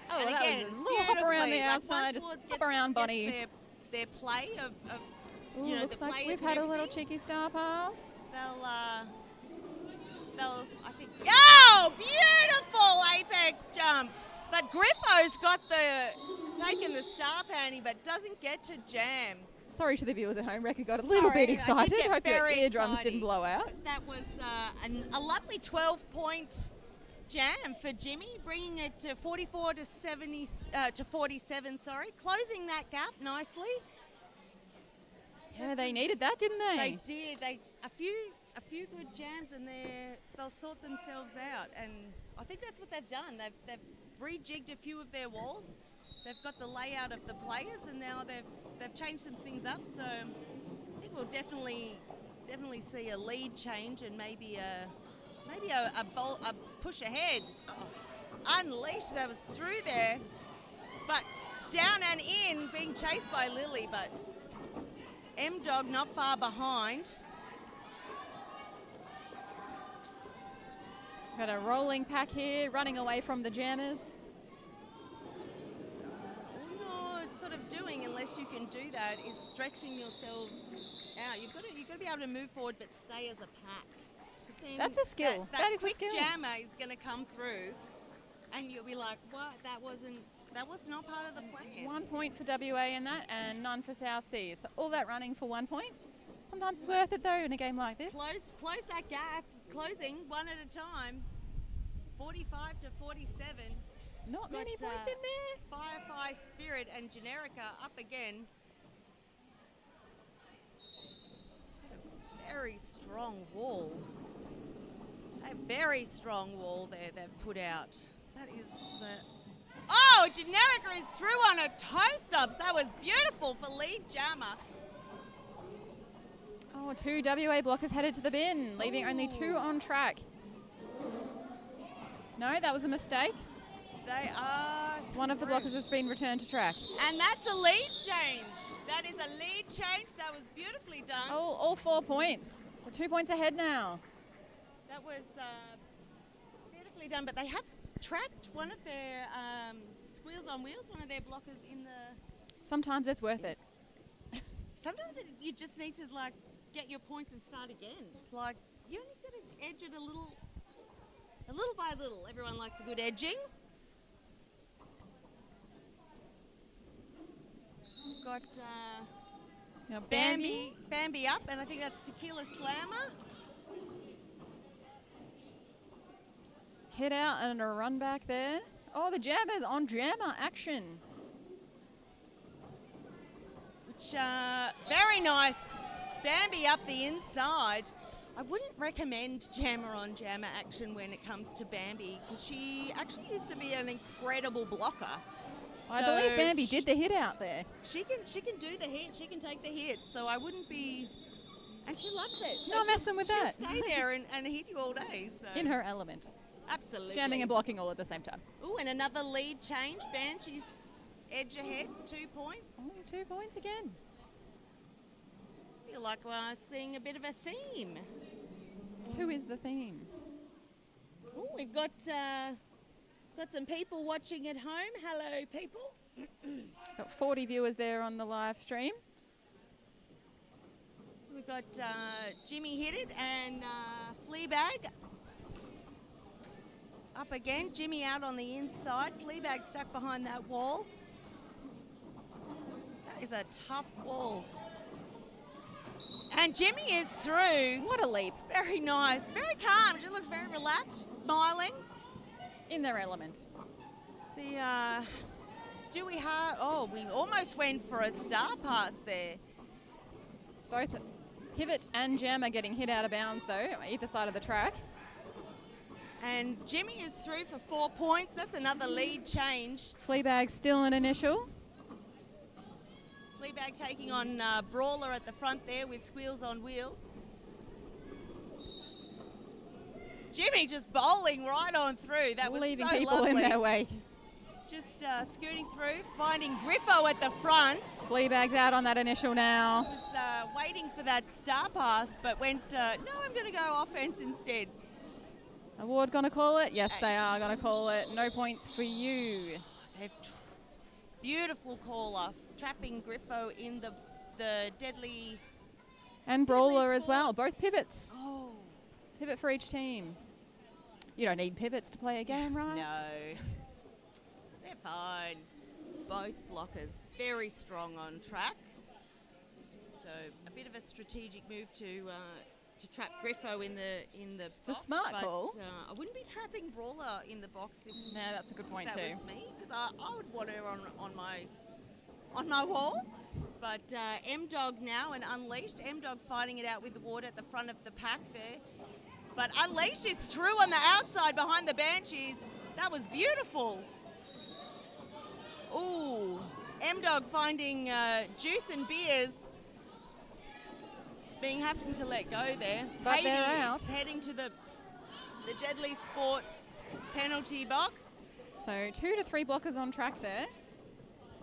[SPEAKER 2] Oh,
[SPEAKER 1] and
[SPEAKER 2] that
[SPEAKER 1] again,
[SPEAKER 2] was a little hop around the
[SPEAKER 1] like
[SPEAKER 2] outside, just hop around Bonnie.
[SPEAKER 1] Their play of
[SPEAKER 2] Ooh,
[SPEAKER 1] you know,
[SPEAKER 2] looks
[SPEAKER 1] the
[SPEAKER 2] like
[SPEAKER 1] players
[SPEAKER 2] we've
[SPEAKER 1] and
[SPEAKER 2] had a little
[SPEAKER 1] everything.
[SPEAKER 2] cheeky star pass.
[SPEAKER 1] They'll I think, oh, beautiful apex jump. But Griffo's got taken the star panty, but doesn't get to jam.
[SPEAKER 2] Sorry to the viewers at home, Rekha got a little bit
[SPEAKER 1] Sorry, I
[SPEAKER 2] excited.
[SPEAKER 1] did get
[SPEAKER 2] Hope your
[SPEAKER 1] very
[SPEAKER 2] eardrums
[SPEAKER 1] excited.
[SPEAKER 2] didn't blow out.
[SPEAKER 1] That was a lovely 12-point jam for Jimmy, bringing it to 44 to 70 to 47. Sorry, closing that gap nicely.
[SPEAKER 2] Yeah, they needed that, didn't they?
[SPEAKER 1] They did. A few good jams, and they'll sort themselves out. And I think that's what they've done. They've rejigged a few of their walls. They've got the layout of the players, and now they've changed some things up. So I think we'll definitely see a lead change and maybe a push ahead. Oh, unleashed. That was through there, but down and in, being chased by Lily, but M-Dog not far behind.
[SPEAKER 2] Got a rolling pack here, running away from the jammers.
[SPEAKER 1] So all you're sort of doing, unless you can do that, is stretching yourselves out. You've got to be able to move forward, but stay as a pack.
[SPEAKER 2] That's a skill. That is a skill.
[SPEAKER 1] Quick jammer is going to come through, and you'll be like, "What? That was not part of the plan."
[SPEAKER 2] 1 point for WA in that, and none for South Sea. So all that running for 1 point. Sometimes it's worth it though in a game like this.
[SPEAKER 1] Close that gap. Closing one at a time. 45 to 47.
[SPEAKER 2] Not many points in there.
[SPEAKER 1] Firefly, Spirit, and Generica up again. A very strong wall. A very strong wall there they've put out. That is... Oh, Generica is through on a toe-stops. That was beautiful for lead jammer.
[SPEAKER 2] Oh, 2 WA blockers headed to the bin, leaving only 2 on track. No, that was a mistake.
[SPEAKER 1] They are...
[SPEAKER 2] One of the blockers has been returned to track.
[SPEAKER 1] And that's a lead change. That is a lead change. That was beautifully done.
[SPEAKER 2] Oh, all 4 points. So 2 points ahead now.
[SPEAKER 1] That was beautifully done, but they have tracked one of their Squeals on Wheels, one of their blockers in the...
[SPEAKER 2] Sometimes it's worth it.
[SPEAKER 1] Sometimes you just need to, like, get your points and start again. Like, you only got to edge it a little by little. Everyone likes a good edging. Got
[SPEAKER 2] Now
[SPEAKER 1] Bambi up, and I think that's Tequila Slammer.
[SPEAKER 2] Hit out and a run back there. Oh, the jammers on jammer action.
[SPEAKER 1] Which, very nice. Bambi up the inside. I wouldn't recommend jammer on jammer action when it comes to Bambi, because she actually used to be an incredible blocker.
[SPEAKER 2] I believe Bambi did the hit out there.
[SPEAKER 1] She can do the hit. She can take the hit. So I wouldn't be, and she loves it. So
[SPEAKER 2] Not messing with that.
[SPEAKER 1] She'll stay there and hit you all day. So
[SPEAKER 2] In her element.
[SPEAKER 1] absolutely.
[SPEAKER 2] Jamming and blocking all at the same time.
[SPEAKER 1] Ooh, and another lead change. Banshees edge ahead, 2 points.
[SPEAKER 2] Oh, 2 points again.
[SPEAKER 1] Feel like we're seeing a bit of a theme.
[SPEAKER 2] 2 is the theme.
[SPEAKER 1] Ooh, we've got some people watching at home. Hello, people.
[SPEAKER 2] Got 40 viewers there on the live stream.
[SPEAKER 1] So we've we've got Jimmy hit it and Fleabag up again. Jimmy out on the inside. Fleabag stuck behind that wall. That is a tough wall. And Jimmy is through.
[SPEAKER 2] What a leap.
[SPEAKER 1] Very nice. Very calm. She looks very relaxed, smiling.
[SPEAKER 2] In their element.
[SPEAKER 1] Do we have... Oh, we almost went for a star pass there.
[SPEAKER 2] Both Pivot and Jam are getting hit out of bounds, though, on either side of the track.
[SPEAKER 1] And Jimmy is through for 4 points. That's another lead change.
[SPEAKER 2] Fleabag still an initial.
[SPEAKER 1] Fleabag taking on Brawler at the front there with Squeals on Wheels. Jimmy just bowling right on through. That was
[SPEAKER 2] Leaving
[SPEAKER 1] so
[SPEAKER 2] people
[SPEAKER 1] lovely.
[SPEAKER 2] in their wake.
[SPEAKER 1] Just scooting through, finding Griffo at the front.
[SPEAKER 2] Fleabag's out on that initial now.
[SPEAKER 1] Was waiting for that star pass, but went, no, I'm going to go offense instead.
[SPEAKER 2] Award going to call it? Yes, they are going to call it. No points for you.
[SPEAKER 1] Beautiful call-off, trapping Griffo in the deadly...
[SPEAKER 2] And Brawler as well, both pivots.
[SPEAKER 1] Oh.
[SPEAKER 2] Pivot for each team. You don't need pivots to play a game, right?
[SPEAKER 1] No. They're fine. Both blockers very strong on track. So a bit of a strategic move to trap Griffo in the
[SPEAKER 2] It's
[SPEAKER 1] box.
[SPEAKER 2] a smart
[SPEAKER 1] but,
[SPEAKER 2] call.
[SPEAKER 1] I wouldn't be trapping Brawler in the box if
[SPEAKER 2] No, that's a good point
[SPEAKER 1] that
[SPEAKER 2] too.
[SPEAKER 1] was me, because I would want her on my wall. But M-Dog now and Unleashed. M-Dog fighting it out with the Ward at the front of the pack there. But Unleashed is through on the outside behind the Banshees. That was beautiful. Ooh, M-Dog finding Juice and Beers. Having to let go there.
[SPEAKER 2] But
[SPEAKER 1] Hades
[SPEAKER 2] they're out.
[SPEAKER 1] Heading to the Deadly Sports penalty box.
[SPEAKER 2] So 2 to 3 blockers on track there.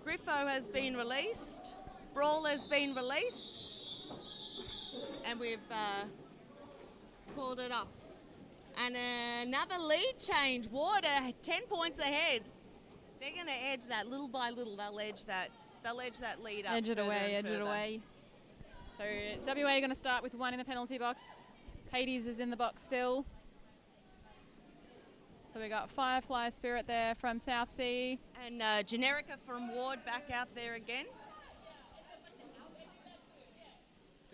[SPEAKER 1] Griffo has been released. Brawler's been released. And we've called it off. And another lead change. Water 10 points ahead. They're going to edge that little by little. They'll edge that lead up.
[SPEAKER 2] Edge it away, edge it
[SPEAKER 1] further.
[SPEAKER 2] away. So WA are going to start with 1 in the penalty box. Hades is in the box still. So we got Firefly Spirit there from South Sea.
[SPEAKER 1] And Generica from Ward back out there again.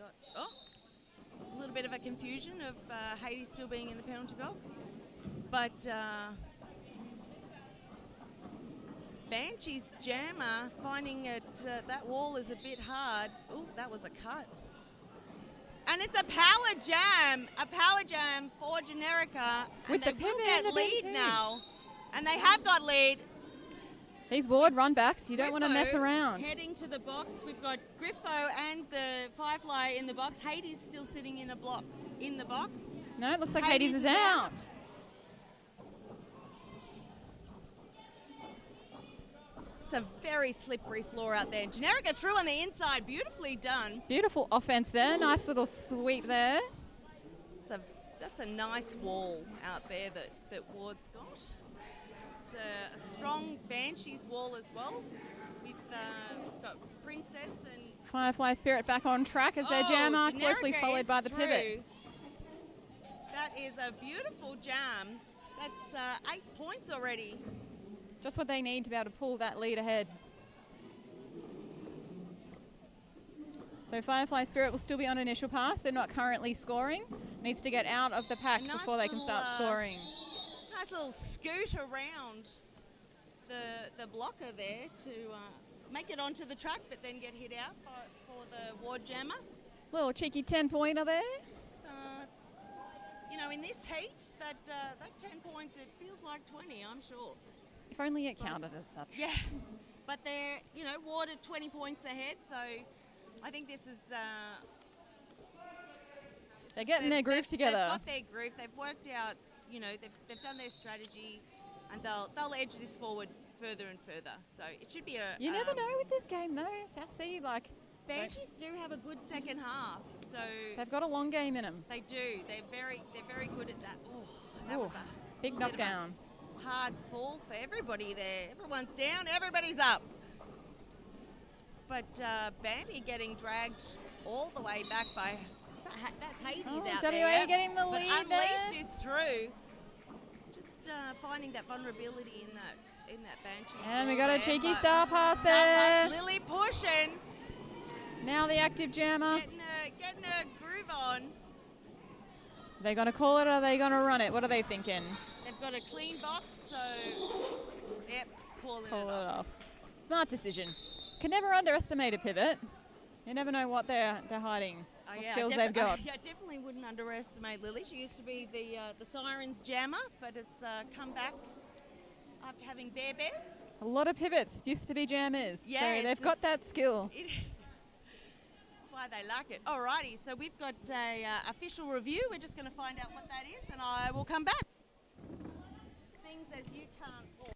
[SPEAKER 1] A little bit of a confusion of Hades still being in the penalty box. But Banshees Jammer finding it, that wall is a bit hard. Oh, that was a cut. And it's a power jam for Generica.
[SPEAKER 2] With
[SPEAKER 1] and
[SPEAKER 2] the
[SPEAKER 1] they will
[SPEAKER 2] pivot
[SPEAKER 1] get
[SPEAKER 2] and the
[SPEAKER 1] lead
[SPEAKER 2] too.
[SPEAKER 1] now. And they have got lead.
[SPEAKER 2] These Ward run backs, you don't want to mess
[SPEAKER 1] Griffo
[SPEAKER 2] around.
[SPEAKER 1] Heading to the box. We've got Griffo and the Firefly in the box. Hades still sitting in a block in the box.
[SPEAKER 2] No, it looks like Hades is out.
[SPEAKER 1] It's a very slippery floor out there. Generica through on the inside. Beautifully done.
[SPEAKER 2] Beautiful offense there. Nice little sweep there.
[SPEAKER 1] That's a nice wall out there that Ward's got. It's a strong Banshees wall as well. We've got Princess and...
[SPEAKER 2] Firefly Spirit back on track as their jammer, closely
[SPEAKER 1] Generica
[SPEAKER 2] followed
[SPEAKER 1] is
[SPEAKER 2] by the
[SPEAKER 1] through.
[SPEAKER 2] pivot.
[SPEAKER 1] That is a beautiful jam. That's 8 points already.
[SPEAKER 2] Just what they need to be able to pull that lead ahead. So Firefly Spirit will still be on initial pass. They're not currently scoring. Needs to get out of the pack
[SPEAKER 1] Nice
[SPEAKER 2] before they can start scoring.
[SPEAKER 1] Nice little scoot around the blocker there to make it onto the track, but then get hit out for the Ward jammer.
[SPEAKER 2] Little cheeky 10-pointer there.
[SPEAKER 1] So it's, you know, in this heat, that 10 points, it feels like 20, I'm sure.
[SPEAKER 2] If only it counted as such.
[SPEAKER 1] Yeah, but they're, you know, Ward at 20 points ahead, so I think this is...
[SPEAKER 2] They're getting their groove together.
[SPEAKER 1] They've got their groove. They've worked out, you know, they've done their strategy, and they'll edge this forward further and further. So it should be a...
[SPEAKER 2] You never know with this game, though. South Sea, like...
[SPEAKER 1] Banshees do have a good second half, so...
[SPEAKER 2] They've got a long game in them.
[SPEAKER 1] They do. They're very good at that. Oh, that was a
[SPEAKER 2] big
[SPEAKER 1] bit of a
[SPEAKER 2] knockdown.
[SPEAKER 1] hard fall for everybody there. Everyone's down, everybody's up. But Bambi getting dragged all the way back by That's Hades
[SPEAKER 2] Oh,
[SPEAKER 1] out
[SPEAKER 2] WA
[SPEAKER 1] there.
[SPEAKER 2] getting the
[SPEAKER 1] But
[SPEAKER 2] lead
[SPEAKER 1] Unleashed
[SPEAKER 2] there.
[SPEAKER 1] is through. Just finding that vulnerability in that Banshees.
[SPEAKER 2] And we
[SPEAKER 1] wall
[SPEAKER 2] got a
[SPEAKER 1] there,
[SPEAKER 2] cheeky
[SPEAKER 1] but
[SPEAKER 2] star pass
[SPEAKER 1] Star
[SPEAKER 2] there.
[SPEAKER 1] pass, Lily pushing,
[SPEAKER 2] Now the active jammer.
[SPEAKER 1] getting her groove on.
[SPEAKER 2] Are they going to call it or are they going to run it? What are they thinking?
[SPEAKER 1] They've got a clean box, so yep, calling
[SPEAKER 2] Call
[SPEAKER 1] it
[SPEAKER 2] it
[SPEAKER 1] off.
[SPEAKER 2] off. Smart decision. Can never underestimate a pivot. You never know what they're hiding, what skills they've got.
[SPEAKER 1] I definitely wouldn't underestimate Lily. She used to be the Sirens jammer, but has come back after having bare bears.
[SPEAKER 2] A lot of pivots used to be jammers,
[SPEAKER 1] Yes,
[SPEAKER 2] so they've got that skill.
[SPEAKER 1] That's why they like it. Alrighty, so we've got a official review. We're just going to find out what that is, and I will come back. Things as you can't walk.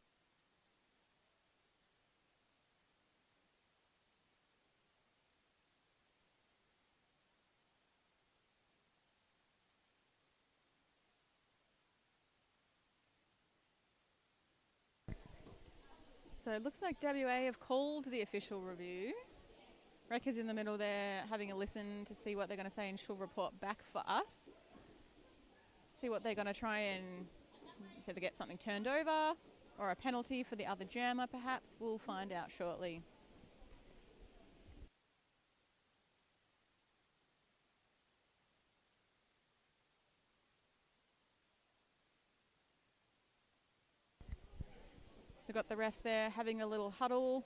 [SPEAKER 2] So it looks like WA have called the official review. Rekka's in the middle there having a listen to see what they're going to say, and she'll report back for us. See what they're going to try and either get something turned over or a penalty for the other jammer perhaps. We'll find out shortly. So got the refs there having a little huddle.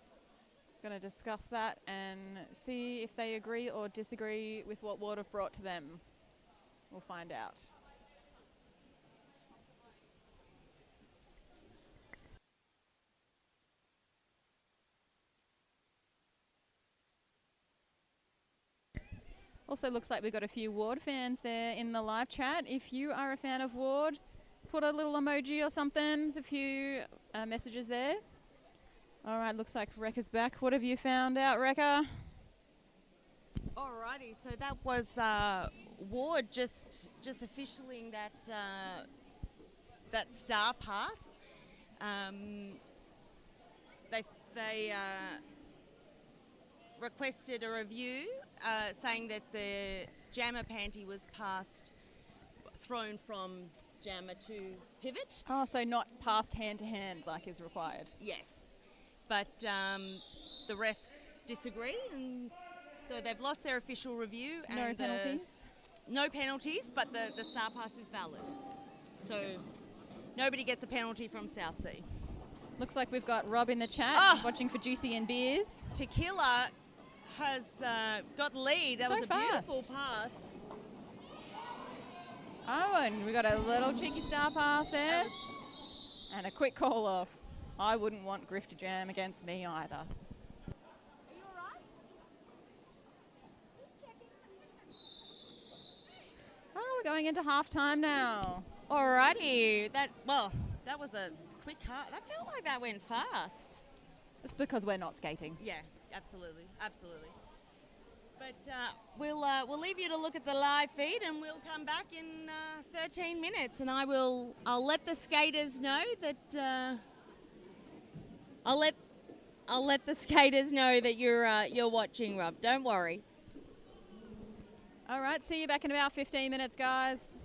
[SPEAKER 2] Going to discuss that and see if they agree or disagree with what Ward have brought to them. We'll find out. Also looks like we've got a few Ward fans there in the live chat. If you are a fan of Ward, put a little emoji or something. There's a few messages there. All right, looks like Rekka's back. What have you found out, Rekka?
[SPEAKER 1] Alrighty, so that was Ward just officialing that star pass. They requested a review, saying that the jammer panty was thrown from jammer to pivot.
[SPEAKER 2] Oh, so not passed hand to hand like is required.
[SPEAKER 1] Yes, but the refs disagree, and so they've lost their official review.
[SPEAKER 2] No
[SPEAKER 1] and
[SPEAKER 2] penalties?
[SPEAKER 1] No penalties, but the star pass is valid. So nobody gets a penalty from South Sea.
[SPEAKER 2] Looks like we've got Rob in the chat watching for Juicy and Beers.
[SPEAKER 1] Tequila has got the lead. That
[SPEAKER 2] So
[SPEAKER 1] was a beautiful pass.
[SPEAKER 2] Oh, and we got a little cheeky star pass there. And a quick call off. I wouldn't want Griff to jam against me either.
[SPEAKER 1] Are you all right? Just checking.
[SPEAKER 2] Oh, we're going into halftime now.
[SPEAKER 1] Alrighty, that was a quick heart. That felt like that went fast.
[SPEAKER 2] It's because we're not skating.
[SPEAKER 1] Yeah, absolutely. But we'll leave you to look at the live feed, and we'll come back in 13 minutes, and I'll let the skaters know that I'll let the skaters know that you're watching, Rob. Don't worry.
[SPEAKER 2] All right, see you back in about 15 minutes, guys.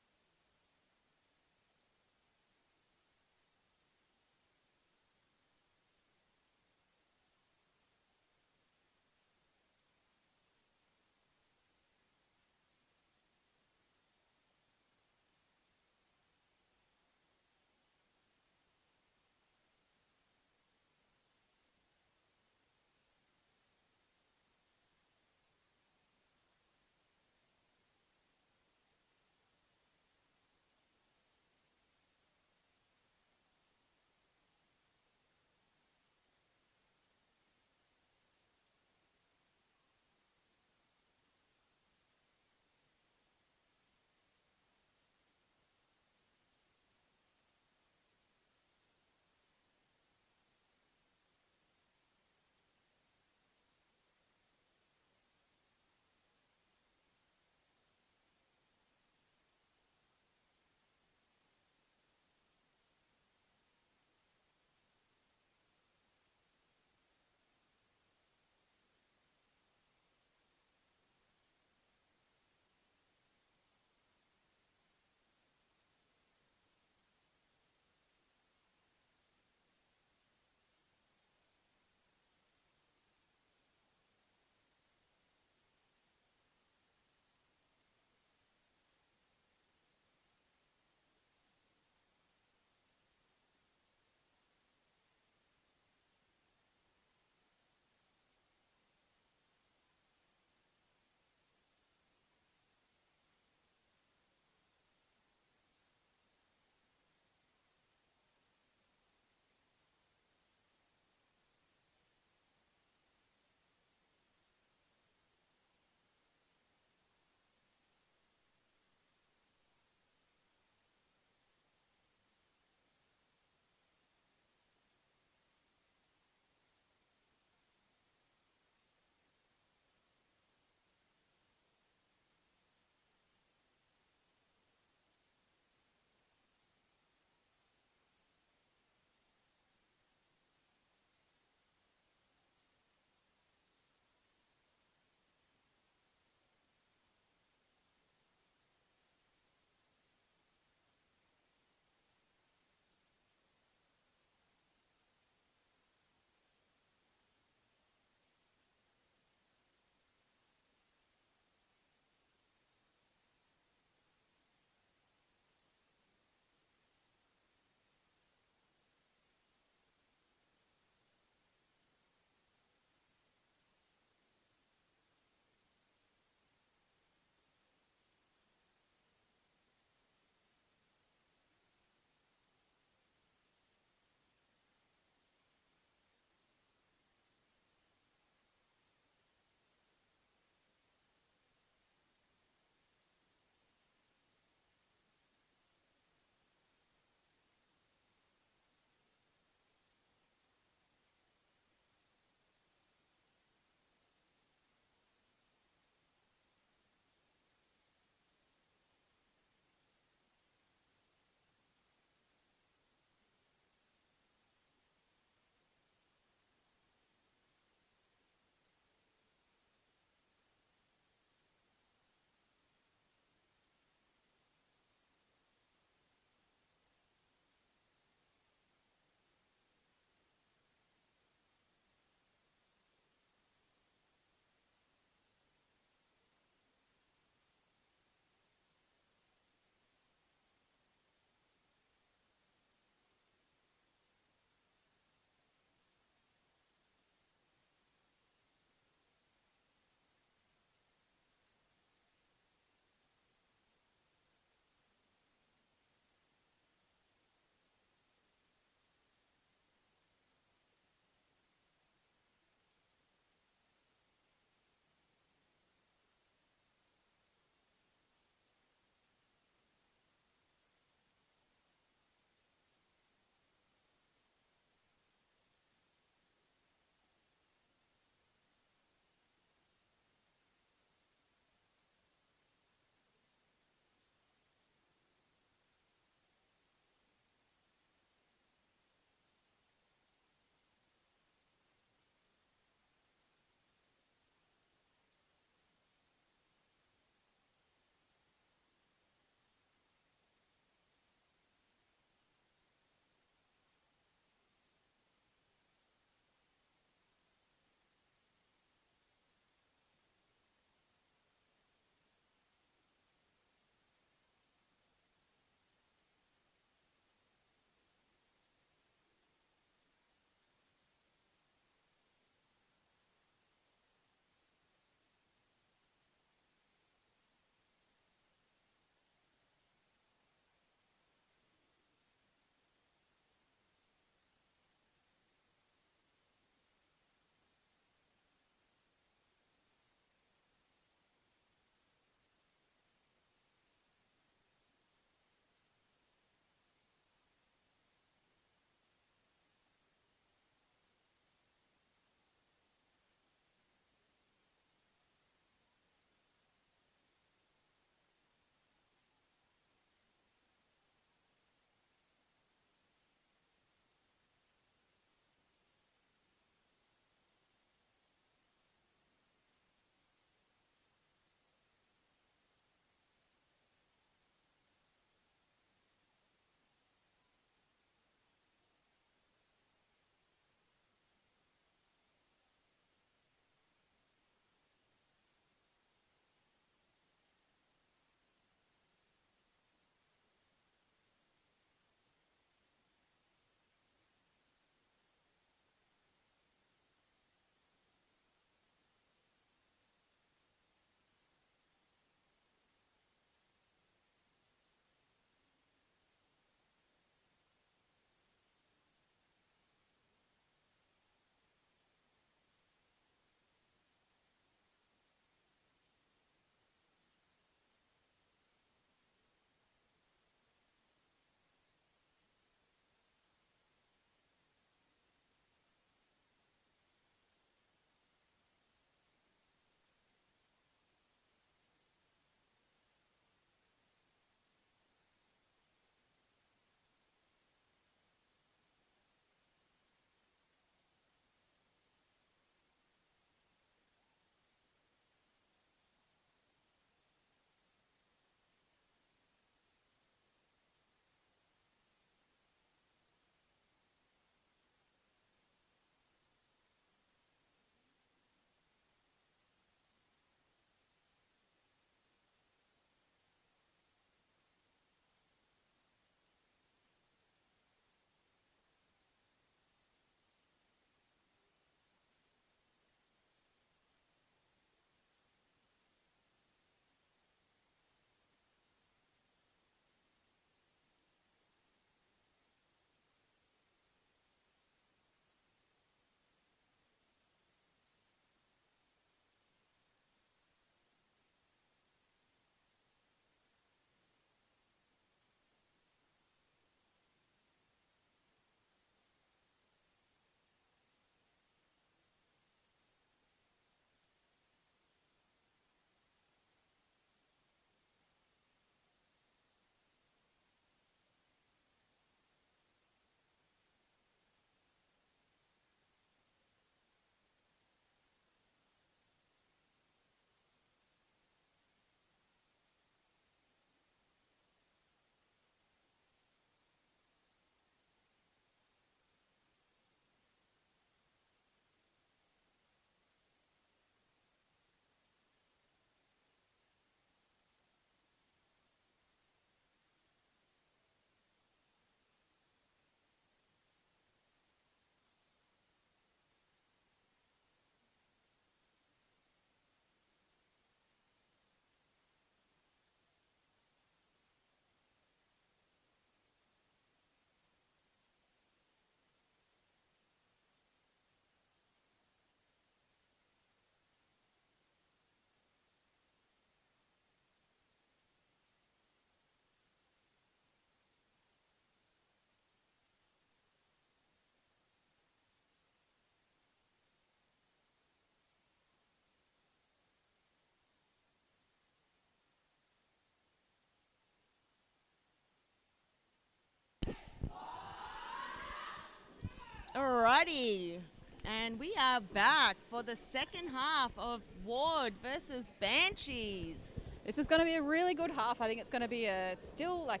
[SPEAKER 1] Alrighty, and we are back for the second half of Ward versus Banshees.
[SPEAKER 2] This is going to be a really good half. I think it's going to be a still like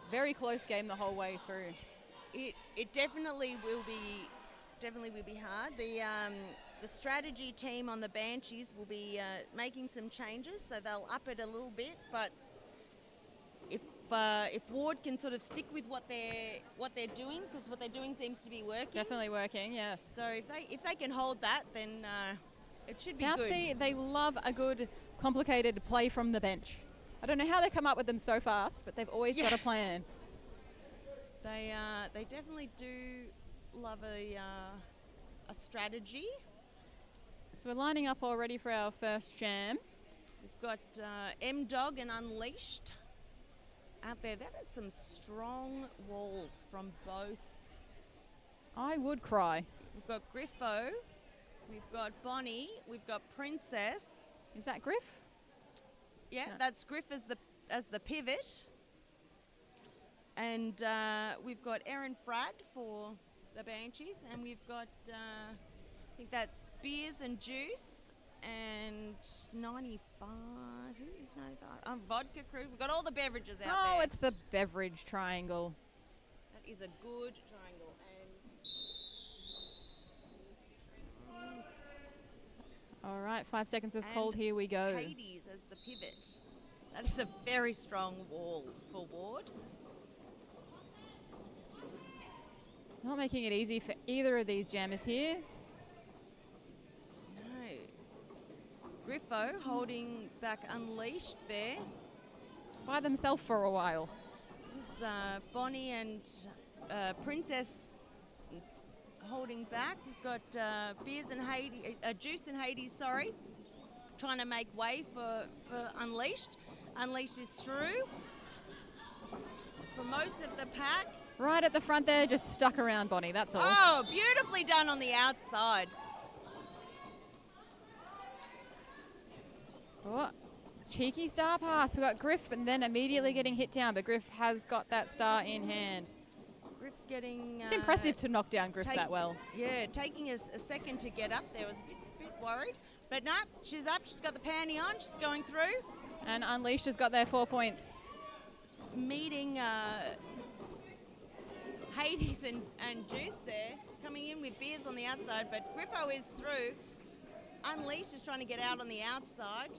[SPEAKER 2] very close game the whole way through.
[SPEAKER 1] It definitely will be hard. The strategy team on the Banshees will be making some changes, so they'll up it a little bit. But if Ward can sort of stick with what they're doing, because what they're doing seems to be working.
[SPEAKER 2] It's definitely working, yes.
[SPEAKER 1] So if they can hold that, then it should be good.
[SPEAKER 2] Southsea, they love a good complicated play from the bench. I don't know how they come up with them so fast, but they've always got a plan.
[SPEAKER 1] They definitely do love a strategy.
[SPEAKER 2] So we're lining up already for our first jam.
[SPEAKER 1] We've got M-Dog and Unleashed out there. That is some strong walls from both.
[SPEAKER 2] I would cry.
[SPEAKER 1] We've got Griffo, we've got Bonnie, we've got Princess.
[SPEAKER 2] Is that Griff?
[SPEAKER 1] Yeah,
[SPEAKER 2] No.
[SPEAKER 1] that's Griff as the pivot. And we've got Erin Frad for the Banshees, and we've got, I think that's Spears and Juice, and 95. Who is 95? Vodka Crew. We've got all the beverages out there.
[SPEAKER 2] Oh, it's the beverage triangle.
[SPEAKER 1] That is a good triangle. And
[SPEAKER 2] All right, 5 seconds is
[SPEAKER 1] And
[SPEAKER 2] called. Here we go.
[SPEAKER 1] Hades as the pivot. That is a very strong wall for Ward.
[SPEAKER 2] Not making it easy for either of these jammers here.
[SPEAKER 1] No. Griffo holding back Unleashed there.
[SPEAKER 2] By themselves for a while.
[SPEAKER 1] This is Bonnie and Princess holding back. We've got Beers and Hades, Juice and Hades, sorry, trying to make way for Unleashed. Unleashed is through for most of the pack.
[SPEAKER 2] Right at the front there, just stuck around Bonnie, that's all.
[SPEAKER 1] Oh, beautifully done on the outside.
[SPEAKER 2] Oh, cheeky star pass. We got Griff and then immediately getting hit down, but Griff has got that star in hand.
[SPEAKER 1] Griff getting...
[SPEAKER 2] It's impressive to knock down Griff that well.
[SPEAKER 1] Yeah, taking a second to get up there. I was a bit worried. But no, she's up. She's got the panty on. She's going through.
[SPEAKER 2] And Unleashed has got their 4 points.
[SPEAKER 1] Meeting Hades and Juice there, coming in with Beers on the outside, but Griffo is through. Unleashed is trying to get out on the outside.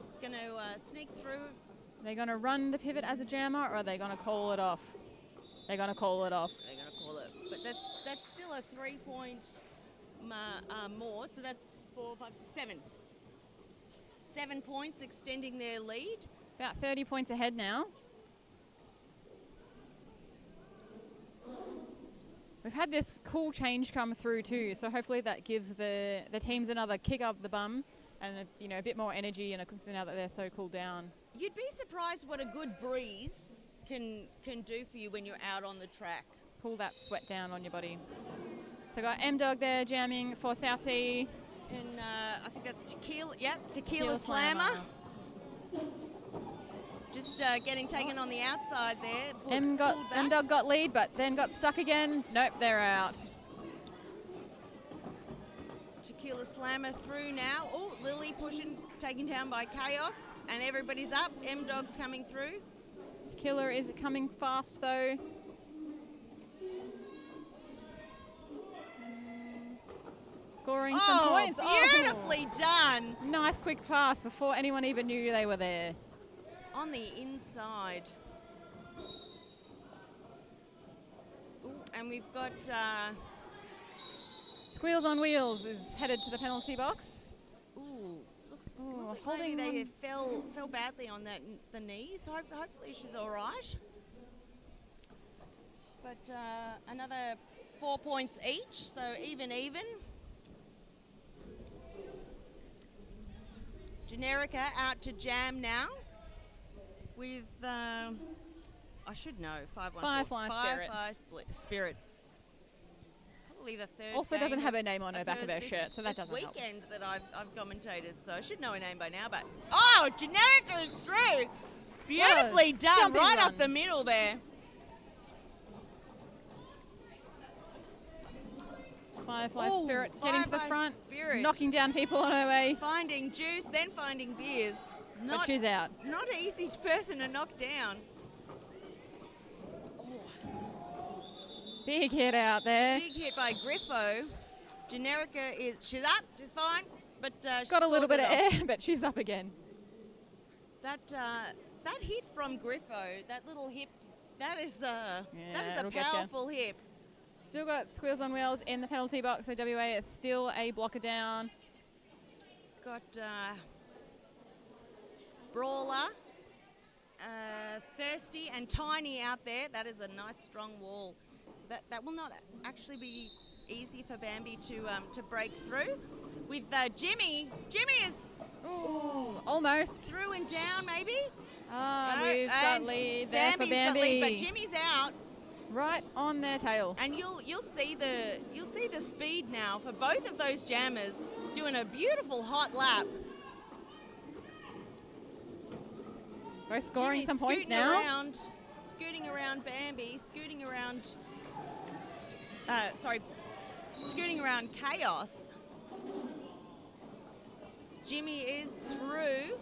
[SPEAKER 1] It's going to sneak through.
[SPEAKER 2] Are they going to run the pivot as a jammer, or are they going to call it off? They're going to call it off.
[SPEAKER 1] They're going to call it. But that's still a 3-point more, so that's 4, 5, 6, 7. 7 points extending their lead.
[SPEAKER 2] About 30 points ahead now. We've had this cool change come through too, so hopefully that gives the teams another kick up the bum and a bit more energy now that they're so cooled down.
[SPEAKER 1] You'd be surprised what a good breeze can do for you when you're out on the track.
[SPEAKER 2] Pull that sweat down on your body. So got M-Dog there jamming for Southsea.
[SPEAKER 1] And I think that's Tequila. Yep, Tequila Slammer. Just getting taken on the outside there.
[SPEAKER 2] M-Dog got lead, but then got stuck again. Nope, they're out.
[SPEAKER 1] Tequila Slammer through now. Oh, Lily pushing, taken down by Chaos, and everybody's up. M-Dog's coming through.
[SPEAKER 2] Tequila is coming fast though. Scoring some points.
[SPEAKER 1] Beautifully done.
[SPEAKER 2] Nice quick pass before anyone even knew they were there.
[SPEAKER 1] On the inside. Ooh, and we've got...
[SPEAKER 2] Squeals on Wheels is headed to the penalty box.
[SPEAKER 1] Ooh, looks
[SPEAKER 2] holding
[SPEAKER 1] like they
[SPEAKER 2] on.
[SPEAKER 1] fell badly on the knees. Hopefully she's all right. But another 4 points each, so even. Generica out to jam now. With, I should know, 5-1-4. Spirit. Probably the third
[SPEAKER 2] Also
[SPEAKER 1] game
[SPEAKER 2] doesn't have her name on her back of her shirt, so that doesn't help.
[SPEAKER 1] This weekend that I've commentated, so I should know her name by now. But oh, Generica is through. Beautifully done, right up the middle there.
[SPEAKER 2] Firefly
[SPEAKER 1] Ooh,
[SPEAKER 2] Spirit getting to the
[SPEAKER 1] Firefly
[SPEAKER 2] front,
[SPEAKER 1] Spirit.
[SPEAKER 2] knocking down people on her way.
[SPEAKER 1] Finding Juice, then finding Beers.
[SPEAKER 2] But she's out.
[SPEAKER 1] Not an easy person to knock down.
[SPEAKER 2] Big hit out there.
[SPEAKER 1] Big hit by Griffo. Generica she's up, she's fine, but she's
[SPEAKER 2] Got a little bit of
[SPEAKER 1] off.
[SPEAKER 2] air, but she's up again.
[SPEAKER 1] That hit from Griffo, that little hip, that is a
[SPEAKER 2] it'll get ya.
[SPEAKER 1] powerful hip.
[SPEAKER 2] Still got Squeals on Wheels in the penalty box, so WA is still a blocker down.
[SPEAKER 1] Got Brawler, Thirsty and Tiny out there. That is a nice strong wall. So that will not actually be easy for Bambi to break through. With Jimmy is
[SPEAKER 2] Almost.
[SPEAKER 1] through and down maybe.
[SPEAKER 2] We've got lead there for
[SPEAKER 1] Bambi's
[SPEAKER 2] Bambi.
[SPEAKER 1] got lead, but Jimmy's out.
[SPEAKER 2] Right on their tail.
[SPEAKER 1] And you'll see the speed now for both of those jammers doing a beautiful hot lap.
[SPEAKER 2] Both scoring
[SPEAKER 1] Jimmy's
[SPEAKER 2] some points
[SPEAKER 1] scooting
[SPEAKER 2] now.
[SPEAKER 1] Scooting around Bambi, scooting around Chaos. Jimmy is through.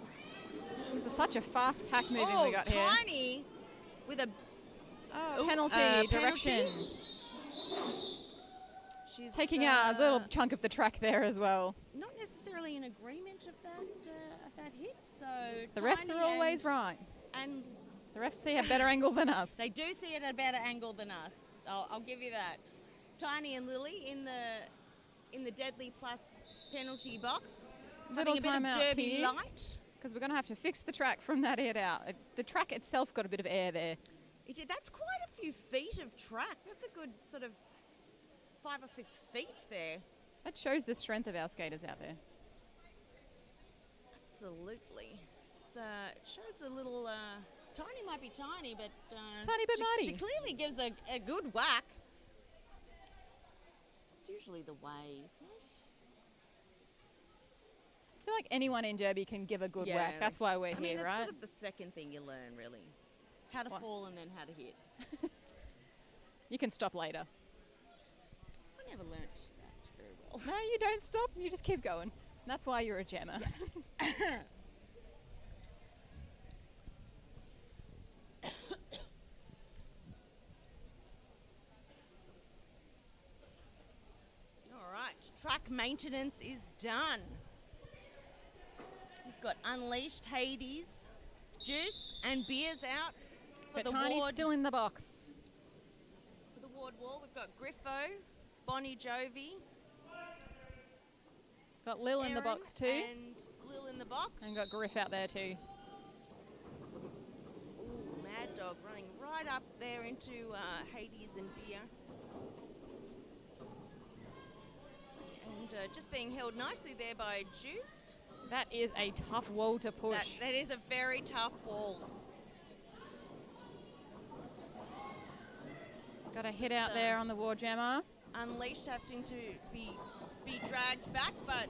[SPEAKER 2] This is such a fast pack moving we got here.
[SPEAKER 1] Tiny with a
[SPEAKER 2] penalty direction.
[SPEAKER 1] She's
[SPEAKER 2] Taking out a little chunk of the track there as well.
[SPEAKER 1] Not necessarily in agreement of that hit, so
[SPEAKER 2] The refs are always right.
[SPEAKER 1] And
[SPEAKER 2] The refs see a better angle than us.
[SPEAKER 1] they do see it at a better angle than us. I'll give you that. Tiny and Lily in the Deadly Plus penalty box.
[SPEAKER 2] Little
[SPEAKER 1] Having a bit of
[SPEAKER 2] timeout
[SPEAKER 1] derby
[SPEAKER 2] here,
[SPEAKER 1] light.
[SPEAKER 2] because we're going to have to fix the track from that hit out. The track itself got a bit of air there.
[SPEAKER 1] It did. That's quite a few feet of track. That's a good sort of 5 or 6 feet there.
[SPEAKER 2] That shows the strength of our skaters out there.
[SPEAKER 1] Absolutely. It shows a little, Tiny might be tiny, but
[SPEAKER 2] Tiny but mighty.
[SPEAKER 1] She clearly gives a good whack. It's usually the way, isn't it?
[SPEAKER 2] I feel like anyone in Derby can give a good whack. That's why we're here,
[SPEAKER 1] that's
[SPEAKER 2] right?
[SPEAKER 1] sort of the second thing you learn, really. How to fall and then how to hit.
[SPEAKER 2] You can stop later.
[SPEAKER 1] I never learnt that very well.
[SPEAKER 2] No, you don't stop. You just keep going. That's why you're a jammer.
[SPEAKER 1] Yes. All right, track maintenance is done. We've got Unleashed, Hades, Juice and Beers out for
[SPEAKER 2] But
[SPEAKER 1] the
[SPEAKER 2] Tiny's
[SPEAKER 1] ward.
[SPEAKER 2] still in the box.
[SPEAKER 1] For the ward wall, we've got Griffo, Bonnie Jovi,
[SPEAKER 2] Got Lil in the
[SPEAKER 1] Erin
[SPEAKER 2] box too.
[SPEAKER 1] and Lil in the box.
[SPEAKER 2] And got Griff out there too.
[SPEAKER 1] Ooh, Mad Dog running right up there into Hades and Beer. And just being held nicely there by Juice.
[SPEAKER 2] That is a tough wall to push.
[SPEAKER 1] That is a very tough wall.
[SPEAKER 2] Got a hit out there on the war jammer.
[SPEAKER 1] Unleashed having to be dragged back, but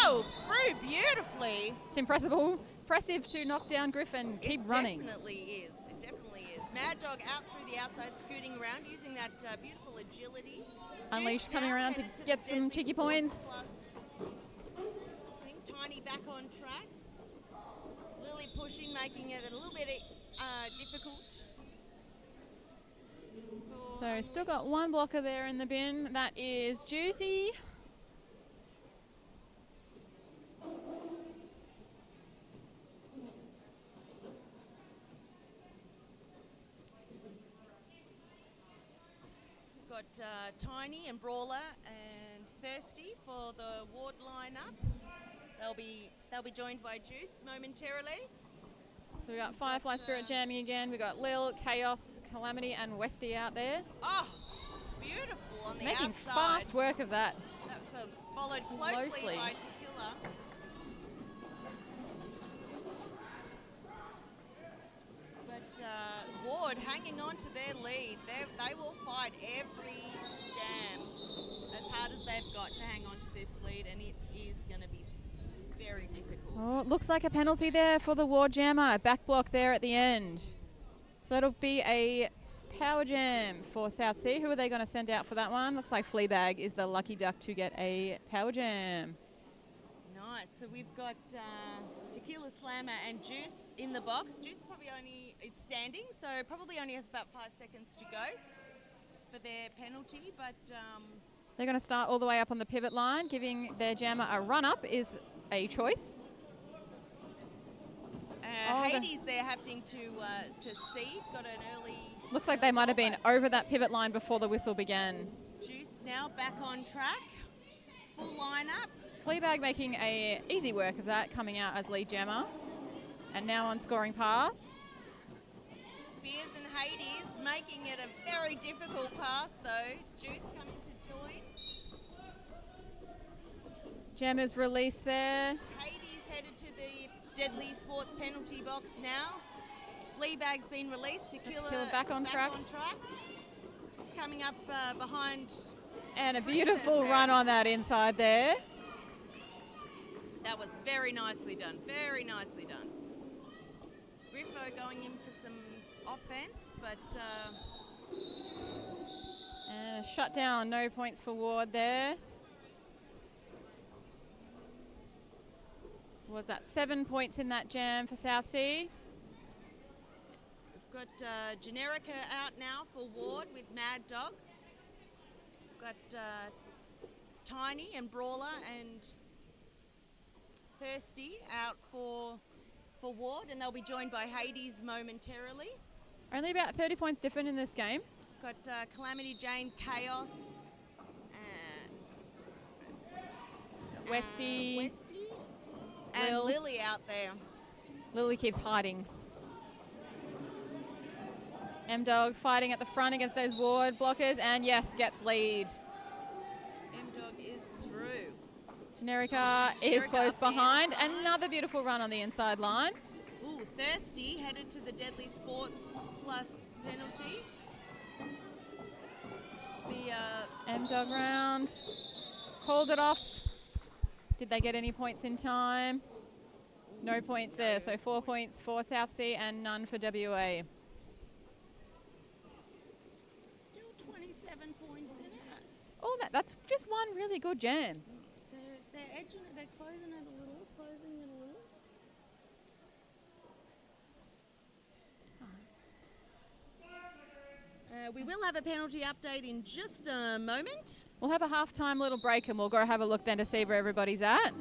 [SPEAKER 1] through beautifully.
[SPEAKER 2] It's impressive to knock down Griff and keep running.
[SPEAKER 1] It definitely is. It definitely is. Mad Dog out through the outside, scooting around, using that beautiful agility.
[SPEAKER 2] Unleashed
[SPEAKER 1] Juice
[SPEAKER 2] coming
[SPEAKER 1] now
[SPEAKER 2] around to
[SPEAKER 1] headed
[SPEAKER 2] get
[SPEAKER 1] the
[SPEAKER 2] some
[SPEAKER 1] Deadly
[SPEAKER 2] cheeky
[SPEAKER 1] Sport
[SPEAKER 2] points.
[SPEAKER 1] Plus. Tiny back on track. Lily pushing, making it a little bit difficult.
[SPEAKER 2] So still got one blocker there in the bin. That is Juicy.
[SPEAKER 1] We've got Tiny and Brawler and Thirsty for the ward lineup. They'll be joined by Juice momentarily.
[SPEAKER 2] So we got Firefly Spirit jamming again. We got Lil, Chaos, Calamity, and Westy out there.
[SPEAKER 1] Oh, beautiful on the
[SPEAKER 2] Making
[SPEAKER 1] outside.
[SPEAKER 2] fast work of that.
[SPEAKER 1] That was followed closely by Tequila. But Ward hanging on to their lead. They will fight every jam as hard as they've got to hang on to this lead, and it is going to be very difficult.
[SPEAKER 2] Oh, it looks like a penalty there for the Ward jammer. Back block there at the end. So that'll be a Power Jam for South Sea. Who are they going to send out for that one? Looks like Fleabag is the lucky duck to get a Power Jam.
[SPEAKER 1] Nice. So we've got Tequila Slammer and Juice in the box. Juice probably only is standing, so probably only has about 5 seconds to go for their penalty, but
[SPEAKER 2] they're going to start all the way up on the pivot line. Giving their jammer a run-up is a choice.
[SPEAKER 1] Hades, they're having to seed. Got an early...
[SPEAKER 2] Looks like they might have been over that pivot line before the whistle began.
[SPEAKER 1] Juice now back on track. Full lineup.
[SPEAKER 2] Fleabag making a easy work of that, coming out as lead jammer. And now on scoring pass.
[SPEAKER 1] Beers and Hades making it a very difficult pass though. Juice coming to join.
[SPEAKER 2] Jammers released there.
[SPEAKER 1] Hades headed to the Deadly Sports penalty box now. Fleabag's been released. Tequila
[SPEAKER 2] back on track.
[SPEAKER 1] Just coming up behind.
[SPEAKER 2] And a beautiful run on that inside there.
[SPEAKER 1] That was very nicely done. Very nicely done. Griffo going in for some offense, but...
[SPEAKER 2] and a shutdown. No points for Ward there. So what's that? 7 points in that jam for South Sea.
[SPEAKER 1] We've got Generica out now for Ward with Mad Dog. We've got Tiny and Brawler and Thirsty out for Ward, and they'll be joined by Hades momentarily.
[SPEAKER 2] Only about 30 points different in this game.
[SPEAKER 1] Got Calamity Jane, Chaos,
[SPEAKER 2] Westy,
[SPEAKER 1] and Lily out there.
[SPEAKER 2] Lily keeps hiding. M-Dog fighting at the front against those Ward blockers, and yes, gets lead.
[SPEAKER 1] M-Dog is through.
[SPEAKER 2] Generica is close behind. Another beautiful run on the inside line.
[SPEAKER 1] Ooh, Thirsty headed to the Deadly Sports plus penalty. The
[SPEAKER 2] M-Dog round. Called it off. Did they get any points in time? No points there, so 4 points for South Sea and none for WA.
[SPEAKER 1] Still 27 points in it.
[SPEAKER 2] Oh, that's just one really good jam.
[SPEAKER 1] They're edging it, they're closing it a little, we will have a penalty update in just a moment.
[SPEAKER 2] We'll have a half-time little break and we'll go have a look then to see where everybody's at.
[SPEAKER 1] At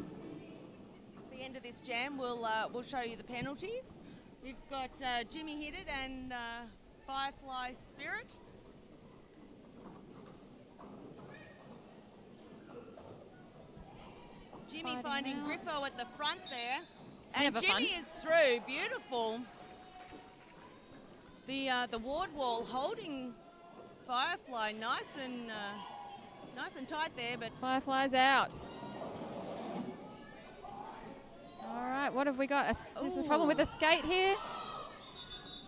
[SPEAKER 1] the end of this jam, we'll show you the penalties. We've got Jimmy Hit It and Firefly Spirit. Jimmy finding Griffo at the front there. And Jimmy is through. Beautiful. The Ward wall holding Firefly nice and tight there, but
[SPEAKER 2] Firefly's out. All right, what have we got? This is a problem with the skate here.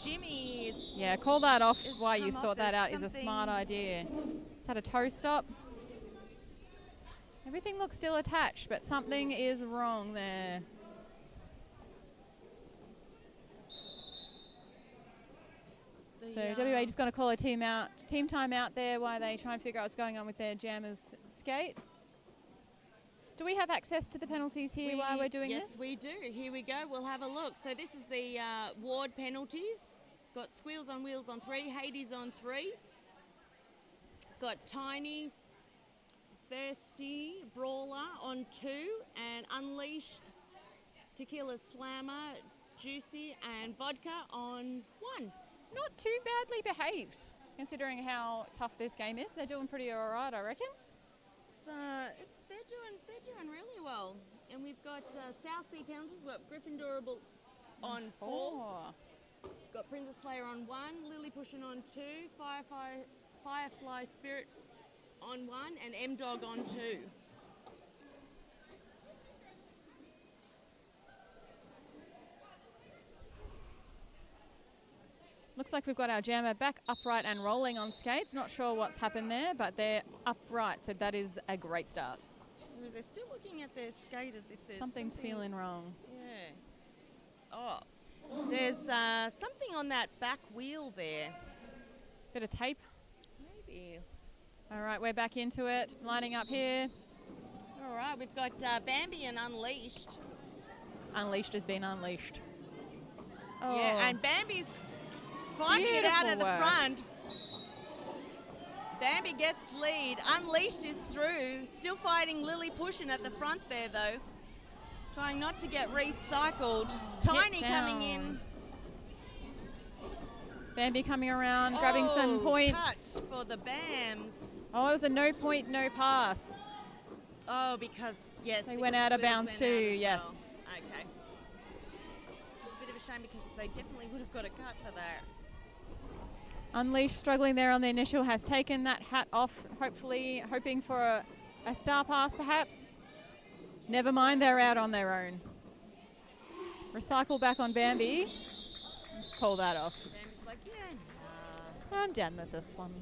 [SPEAKER 1] Jimmy is...
[SPEAKER 2] Yeah, call that off while you sort that out is a smart idea. It's had a toe stop. Everything looks still attached, but something is wrong there. So WA just going to call a team timeout there while they try and figure out what's going on with their jammers skate. Do we have access to the penalties here while we're doing this?
[SPEAKER 1] Yes, we do. Here we go. We'll have a look. So this is the Ward penalties. Got Squeals on Wheels on 3, Hades on 3. Got Tiny, Thirsty, Brawler on 2, and Unleashed, Tequila Slammer, Juicy, and Vodka on 1.
[SPEAKER 2] Not too badly behaved, considering how tough this game is. They're doing pretty all right, I reckon. They're doing really well.
[SPEAKER 1] And we've got South Sea penalties. We've got Gryffindor on 4. Got Princess Slayer on 1, Lily pushing on 2, Firefly Spirit on 1, and M-Dog on 2.
[SPEAKER 2] Looks like we've got our jammer back upright and rolling on skates. Not sure what's happened there, but they're upright, so that is a great start.
[SPEAKER 1] They're still looking at their skate as if there's
[SPEAKER 2] something's feeling wrong.
[SPEAKER 1] Yeah. Oh, there's something on that back wheel there.
[SPEAKER 2] Bit of tape.
[SPEAKER 1] Maybe.
[SPEAKER 2] All right, we're back into it. Lining up here.
[SPEAKER 1] All right, we've got Bambi and Unleashed.
[SPEAKER 2] Unleashed has been unleashed. Oh,
[SPEAKER 1] Yeah, and Bambi's finding it out at the front. Bambi gets lead. Unleashed is through. Still fighting Lily pushing at the front there, though. Trying not to get recycled. Tiny coming in.
[SPEAKER 2] Bambi coming around, grabbing some points.
[SPEAKER 1] Cut for the Bams.
[SPEAKER 2] Oh, it was a no point, no pass.
[SPEAKER 1] Oh, because, yes.
[SPEAKER 2] They went out of bounds too, yes.
[SPEAKER 1] Well. Okay. Which is a bit of a shame because they definitely would have got a cut for that.
[SPEAKER 2] Unleashed struggling there on the initial, has taken that hat off, hopefully hoping for a star pass perhaps. Never mind, they're out on their own. Recycle back on Bambi. Just call that off.
[SPEAKER 1] Bambi's like, yeah, nah.
[SPEAKER 2] I'm done with this one.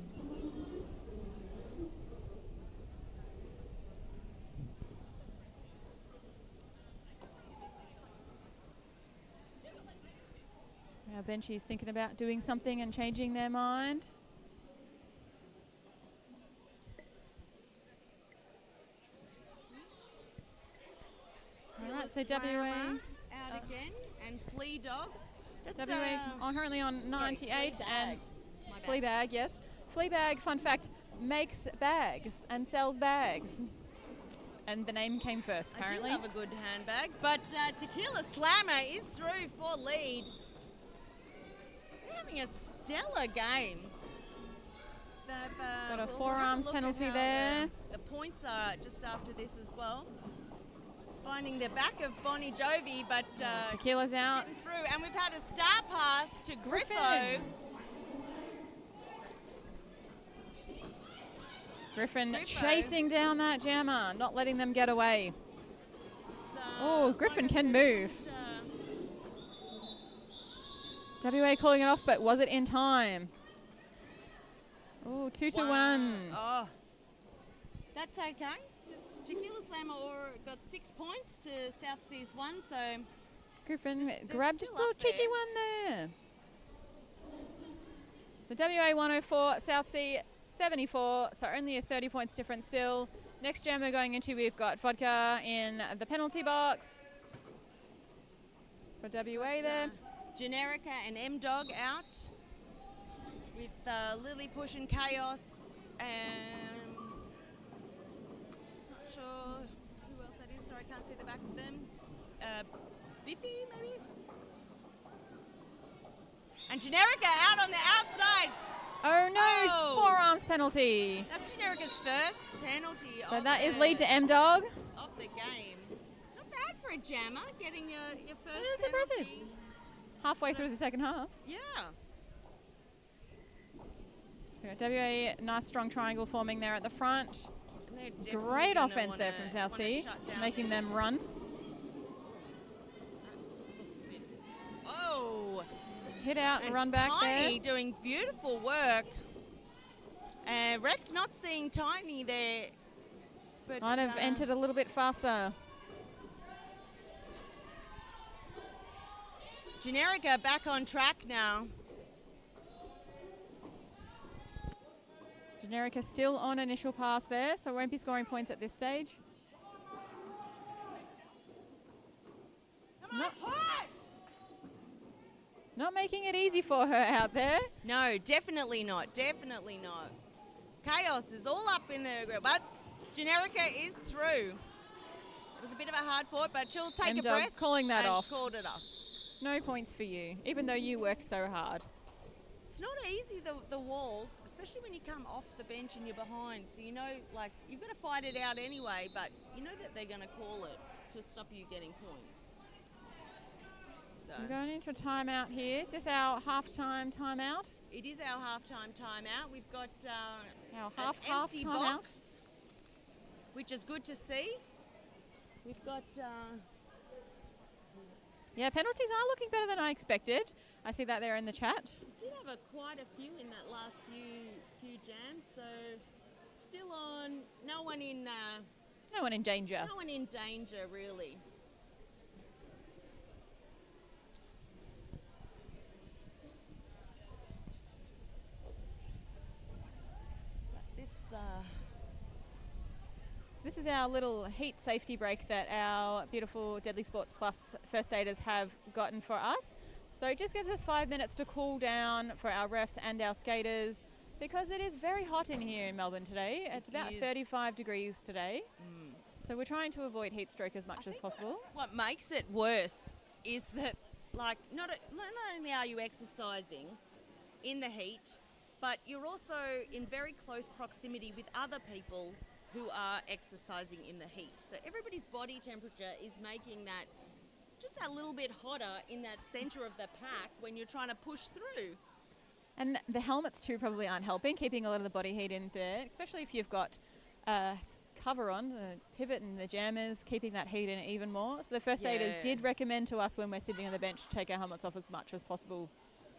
[SPEAKER 2] Now Banshees thinking about doing something and changing their mind. All right, so WA
[SPEAKER 1] out again, and Flea Dog. That's
[SPEAKER 2] WA currently on 98 and
[SPEAKER 1] My bad.
[SPEAKER 2] Fleabag, yes. Fleabag, fun fact, makes bags and sells bags. And the name came first, apparently.
[SPEAKER 1] I do love a good handbag, but Tequila Slammer is through for lead. They're having a stellar game. They've
[SPEAKER 2] Got a
[SPEAKER 1] we'll
[SPEAKER 2] forearms
[SPEAKER 1] have a look at
[SPEAKER 2] penalty
[SPEAKER 1] how
[SPEAKER 2] there.
[SPEAKER 1] The points are just after this as well. Finding the back of Bonnie Jovi, but
[SPEAKER 2] Tequila's
[SPEAKER 1] just
[SPEAKER 2] out.
[SPEAKER 1] getting through. And we've had a star pass to Griffo.
[SPEAKER 2] Griffin chasing down that jammer, not letting them get away. Oh, Griffin can move. WA calling it off, but was it in time? Oh, 2-1.
[SPEAKER 1] Oh, that's okay. Tequila Slammer got 6 points to South Seas 1, so
[SPEAKER 2] Griffin
[SPEAKER 1] they're
[SPEAKER 2] grabbed just a
[SPEAKER 1] still
[SPEAKER 2] little
[SPEAKER 1] up
[SPEAKER 2] cheeky
[SPEAKER 1] there.
[SPEAKER 2] one there. So WA 104, South Sea 74, so only a 30 points difference still. Next jam we're going into, we've got Vodka in the penalty box for WA there.
[SPEAKER 1] Generica and M-Dog out with Lily pushing Chaos and not sure who else that is. Sorry, I can't see the back of them. Biffy, maybe? And Generica out on the outside.
[SPEAKER 2] Oh no, forearms penalty.
[SPEAKER 1] That's Generica's first penalty.
[SPEAKER 2] So that is lead to M-Dog.
[SPEAKER 1] Of the game. Not bad for a jammer, getting your first
[SPEAKER 2] That's
[SPEAKER 1] penalty.
[SPEAKER 2] impressive. Halfway through the second half.
[SPEAKER 1] Yeah.
[SPEAKER 2] So we've got WA, nice strong triangle forming there at the front.
[SPEAKER 1] And they're definitely
[SPEAKER 2] Great
[SPEAKER 1] gonna
[SPEAKER 2] offense there from South
[SPEAKER 1] wanna
[SPEAKER 2] Sea,
[SPEAKER 1] shut down
[SPEAKER 2] making
[SPEAKER 1] this.
[SPEAKER 2] them run.
[SPEAKER 1] Looks a bit- Oh.
[SPEAKER 2] Hit out and run back
[SPEAKER 1] Tiny
[SPEAKER 2] there.
[SPEAKER 1] doing beautiful work. And ref's not seeing Tiny there. But
[SPEAKER 2] Might have entered a little bit faster.
[SPEAKER 1] Generica back on track now.
[SPEAKER 2] Generica still on initial pass there, so won't be scoring points at this stage. Not making it easy for her out there.
[SPEAKER 1] No, definitely not. Definitely not. Chaos is all up in the group, but Generica is through. It was a bit of a hard fought, but she'll take a
[SPEAKER 2] M-Dog
[SPEAKER 1] breath.
[SPEAKER 2] calling that
[SPEAKER 1] and
[SPEAKER 2] off.
[SPEAKER 1] Called it off.
[SPEAKER 2] No points for you, even though you worked so hard.
[SPEAKER 1] It's not easy, the walls, especially when you come off the bench and you're behind. So you know, like, you've got to fight it out anyway, but you know that they're going to call it to stop you getting points. So
[SPEAKER 2] We're going into a timeout here. Is this our halftime timeout?
[SPEAKER 1] it is our halftime timeout. We've got
[SPEAKER 2] Our
[SPEAKER 1] an
[SPEAKER 2] half
[SPEAKER 1] empty
[SPEAKER 2] timeout.
[SPEAKER 1] box, which is good to see. We've got
[SPEAKER 2] Yeah, penalties are looking better than I expected. I see that there in the chat.
[SPEAKER 1] we did have quite a few in that last few jams, so still on. No one in
[SPEAKER 2] danger.
[SPEAKER 1] no one in danger really.
[SPEAKER 2] This is our little heat safety break that our beautiful Deadly Sports Plus first aiders have gotten for us. So it just gives us 5 minutes to cool down for our refs and our skaters, because it is very hot in here in Melbourne today. It's about 35 degrees today. So we're trying to avoid heat stroke as much as possible.
[SPEAKER 1] What makes it worse is that, like, not only are you exercising in the heat, but you're also in very close proximity with other people who are exercising in the heat. So everybody's body temperature is making that just that little bit hotter in that centre of the pack when you're trying to push through.
[SPEAKER 2] And the helmets too probably aren't helping, keeping a lot of the body heat in there, especially if you've got cover on, the pivot and the jammers, keeping that heat in even more. So the first aiders did recommend to us when we're sitting on the bench to take our helmets off as much as possible.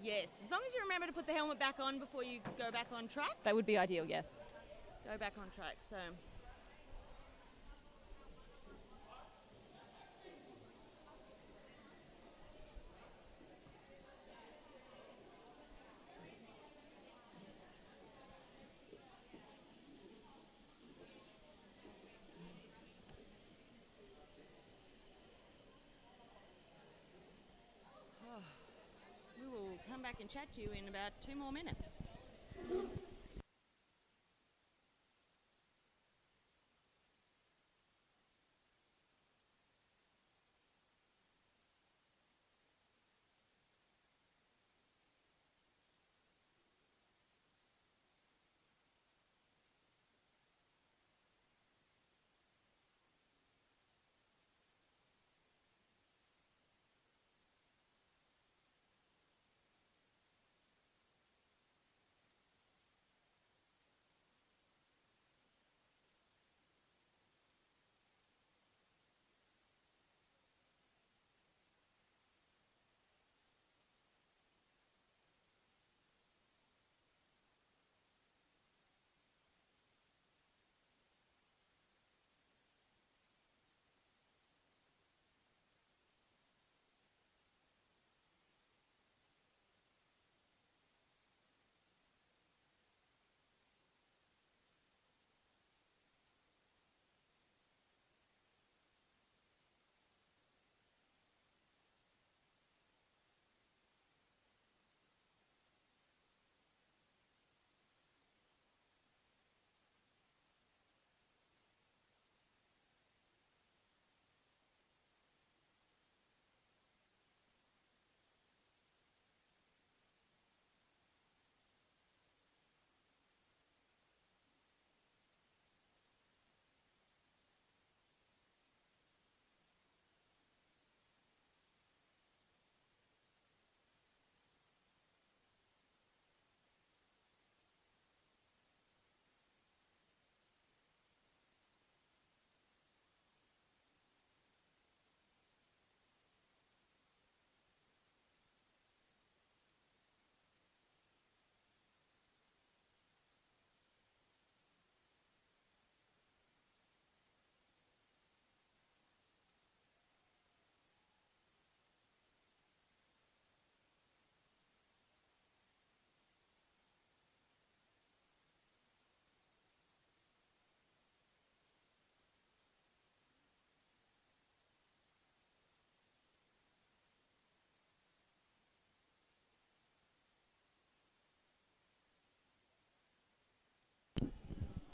[SPEAKER 1] Yes, as long as you remember to put the helmet back on before you go back on track.
[SPEAKER 2] That would be ideal, yes.
[SPEAKER 1] Go back on track, so... We will come back and chat to you in about 2 more minutes.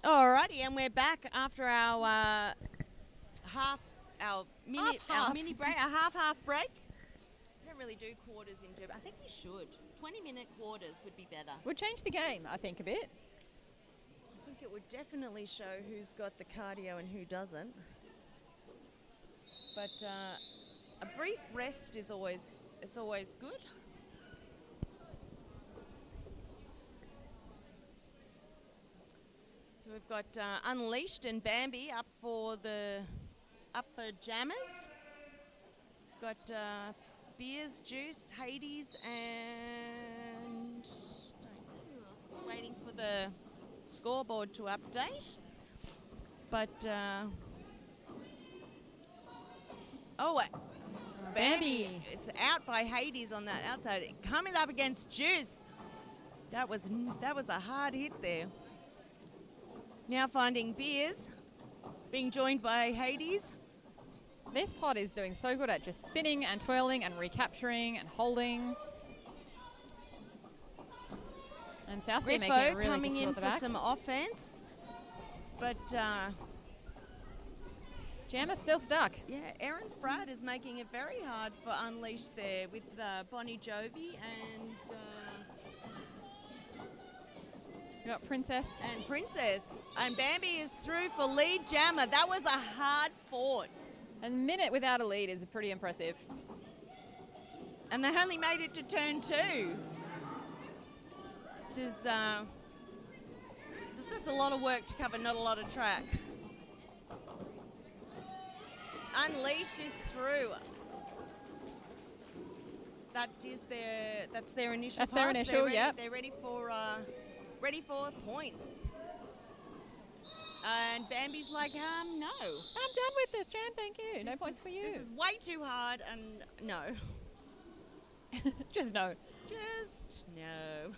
[SPEAKER 1] Alrighty, and we're back after our mini break, our half break. We don't really do quarters in Derby. I think we should. 20-minute quarters would be better.
[SPEAKER 2] Would change the game, I think, a bit.
[SPEAKER 1] I think it would definitely show who's got the cardio and who doesn't. But a brief rest is always good. So we've got Unleashed and Bambi up for the upper jammers. Got Beers, Juice, Hades, and don't know who else. We're waiting for the scoreboard to update. But Bambi is out by Hades on that outside. Coming up against Juice. That was a hard hit there. Now finding Beers. being joined by Hades.
[SPEAKER 2] This pod is doing so good at just spinning and twirling and recapturing and holding. And Southsea making it really
[SPEAKER 1] coming in
[SPEAKER 2] difficult at the
[SPEAKER 1] for
[SPEAKER 2] back.
[SPEAKER 1] some offense, but
[SPEAKER 2] Jammer's still stuck.
[SPEAKER 1] yeah, Erin Fradd is making it very hard for Unleash there with Bonnie Jovi and
[SPEAKER 2] Princess.
[SPEAKER 1] Princess. And Bambi is through for lead Jammer. That was a hard fought.
[SPEAKER 2] A minute without a lead is pretty impressive.
[SPEAKER 1] And they only made it to turn 2. Which is just a lot of work to cover, not a lot of track. Unleashed is through. That's their initial
[SPEAKER 2] That's
[SPEAKER 1] pass.
[SPEAKER 2] their initial, yep.
[SPEAKER 1] They're ready for points. And Bambi's like, no.
[SPEAKER 2] I'm done with this, Jam, thank you. No points for you.
[SPEAKER 1] This is way too hard, and no.
[SPEAKER 2] Just no.
[SPEAKER 1] Just no.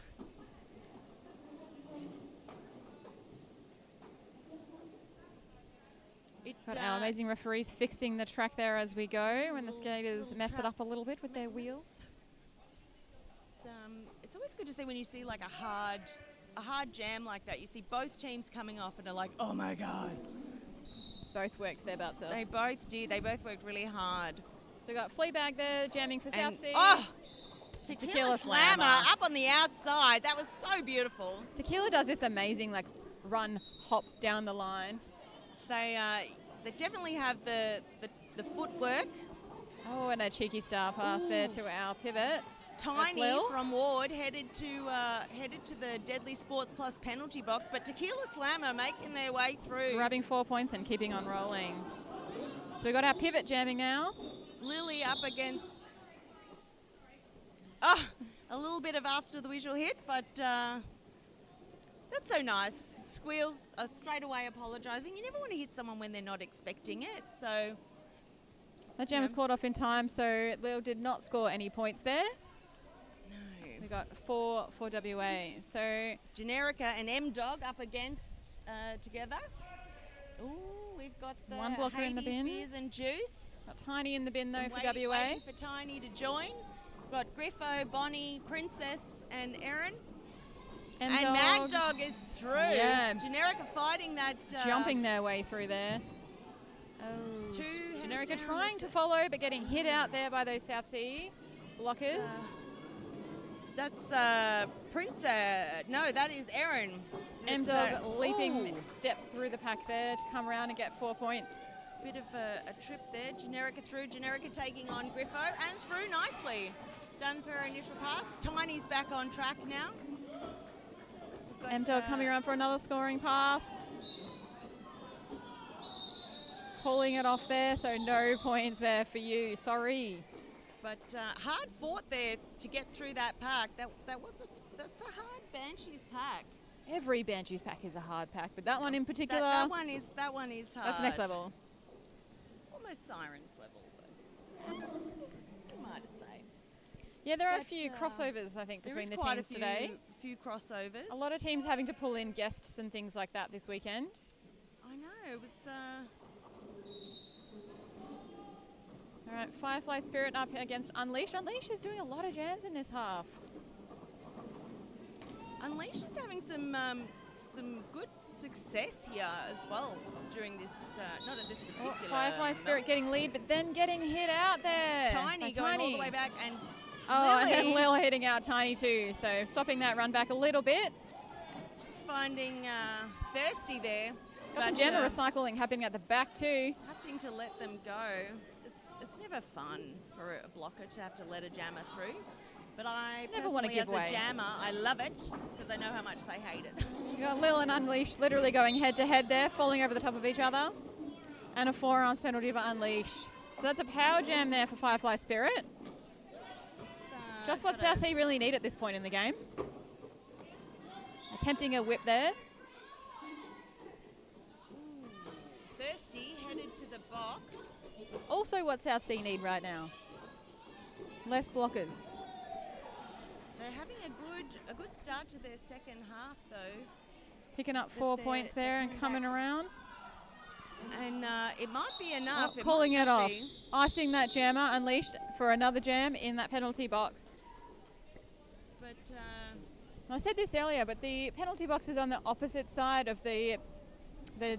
[SPEAKER 2] Got our amazing referees fixing the track there as we go when the skaters mess it up a little bit with their wheels.
[SPEAKER 1] It's always good to see when you see like a hard jam like that. You see both teams coming off and are like, oh my God.
[SPEAKER 2] Both worked their butts off.
[SPEAKER 1] They both did. They both worked really hard.
[SPEAKER 2] So we got Fleabag there jamming for Southsea.
[SPEAKER 1] Oh!
[SPEAKER 2] Tequila
[SPEAKER 1] Slammer
[SPEAKER 2] Slammer
[SPEAKER 1] up on the outside. That was so beautiful.
[SPEAKER 2] Tequila does this amazing like run, hop down the line.
[SPEAKER 1] They definitely have the footwork.
[SPEAKER 2] Oh, and a cheeky star pass there to our pivot.
[SPEAKER 1] Tiny from Ward headed to the Deadly Sports Plus penalty box, but Tequila Slammer making their way through.
[SPEAKER 2] Grabbing 4 points and keeping on rolling. So we got our pivot jamming now.
[SPEAKER 1] Lily up against a little bit of after the visual hit, but that's so nice. Squeals are straight away apologising. You never want to hit someone when they're not expecting it, so...
[SPEAKER 2] That jam was caught off in time, so Lil did not score any points there.
[SPEAKER 1] No.
[SPEAKER 2] We got 4 for WA. So
[SPEAKER 1] Generica and M-Dog up against together. Ooh, we've got the
[SPEAKER 2] one blocker
[SPEAKER 1] Hades
[SPEAKER 2] in the bin.
[SPEAKER 1] Beers and Juice.
[SPEAKER 2] Got Tiny in the bin though for WA.
[SPEAKER 1] Waiting for Tiny to join. We've got Griffo, Bonnie, Princess and Erin. And Mad Dog is through.
[SPEAKER 2] Yeah.
[SPEAKER 1] Generica fighting that...
[SPEAKER 2] jumping their way through there. Oh, Generica trying to follow but getting hit out there by those Southsea blockers.
[SPEAKER 1] That's Princess. No, that is Erin.
[SPEAKER 2] M-Dog leaping steps through the pack there to come around and get 4 points.
[SPEAKER 1] Bit of a trip there. Generica through. Generica taking on Griffo and through nicely. Done for her initial pass. Tiny's back on track now.
[SPEAKER 2] M-Dog coming around for another scoring pass. Pulling it off there, so no points there for you. Sorry.
[SPEAKER 1] But hard fought there to get through that pack. That's a hard Banshees pack.
[SPEAKER 2] Every Banshees pack is a hard pack, but that one in particular.
[SPEAKER 1] That one is hard.
[SPEAKER 2] That's next level.
[SPEAKER 1] Almost Sirens level, but I might say.
[SPEAKER 2] Yeah, there are a few crossovers, I think, between the teams today.
[SPEAKER 1] Few crossovers.
[SPEAKER 2] A lot of teams having to pull in guests and things like that this weekend.
[SPEAKER 1] I know, it was...
[SPEAKER 2] All right, Firefly Spirit up against Unleash. Unleash is doing a lot of jams in this half.
[SPEAKER 1] Unleash is having some good success here as well during this, not at this particular
[SPEAKER 2] Firefly Spirit getting lead, but then getting hit out there.
[SPEAKER 1] Tiny going all the way back, and
[SPEAKER 2] Lily. And Lil hitting out Tiny too, so stopping that run back a little bit.
[SPEAKER 1] Just finding Thirsty there.
[SPEAKER 2] Got some jammer recycling happening at the back too.
[SPEAKER 1] Having to let them go. It's never fun for a blocker to have to let a jammer through. But I
[SPEAKER 2] never want to give
[SPEAKER 1] as
[SPEAKER 2] way.
[SPEAKER 1] a jammer, I love it because I know how much they hate it.
[SPEAKER 2] You got Lil and Unleashed literally going head to head there, falling over the top of each other. And a 4 ounce penalty for Unleashed. So that's a power jam there for Firefly Spirit. Just what Southsea really need at this point in the game. Attempting a whip there.
[SPEAKER 1] Thirsty headed to the box.
[SPEAKER 2] Also what Southsea need right now. Less blockers.
[SPEAKER 1] They're having a good start to their second half though.
[SPEAKER 2] Picking up 4 points there and coming around.
[SPEAKER 1] And it might be enough.
[SPEAKER 2] Oh, calling it off.
[SPEAKER 1] Be.
[SPEAKER 2] Icing that jammer, unleashed for another jam in that penalty box.
[SPEAKER 1] But
[SPEAKER 2] I said this earlier, but the penalty box is on the opposite side of the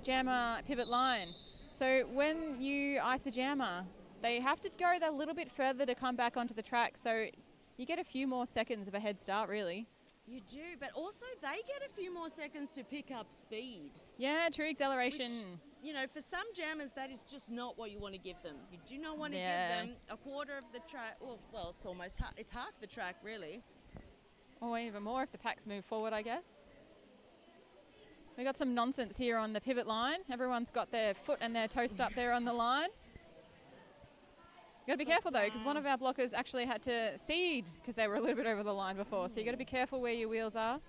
[SPEAKER 2] jammer pivot line. So when you ice a jammer, they have to go a little bit further to come back onto the track. So you get a few more seconds of a head start, really.
[SPEAKER 1] You do, but also they get a few more seconds to pick up speed.
[SPEAKER 2] Yeah, true acceleration.
[SPEAKER 1] Which, you know, for some jammers, that is just not what you want to give them. You do not want to give them a quarter of the track. Well, it's almost it's half the track, really.
[SPEAKER 2] Or even more if the packs move forward, I guess. We got some nonsense here on the pivot line. Everyone's got their foot and their toast up there on the line. You got to be careful though, because one of our blockers actually had to cede because they were a little bit over the line before. So you got to be careful where your wheels are.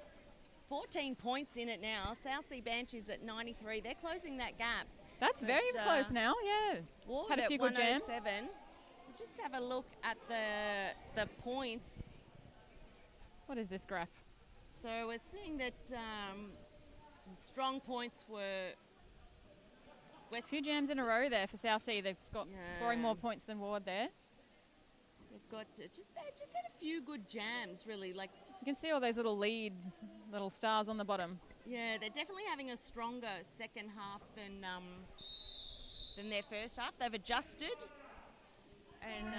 [SPEAKER 1] 14 points in it now. South Sea Banshees at 93. They're closing that gap.
[SPEAKER 2] That's very close now. Yeah.
[SPEAKER 1] Ward
[SPEAKER 2] had a few good jams.
[SPEAKER 1] Just have a look at the points.
[SPEAKER 2] What is this graph?
[SPEAKER 1] So we're seeing that some strong points were.
[SPEAKER 2] Two jams in a row there for South Sea. They've got scoring more points than Ward there.
[SPEAKER 1] They've got they just had a few good jams, really. Like
[SPEAKER 2] you can see all those little leads, little stars on the bottom.
[SPEAKER 1] Yeah, they're definitely having a stronger second half than their first half. They've adjusted. And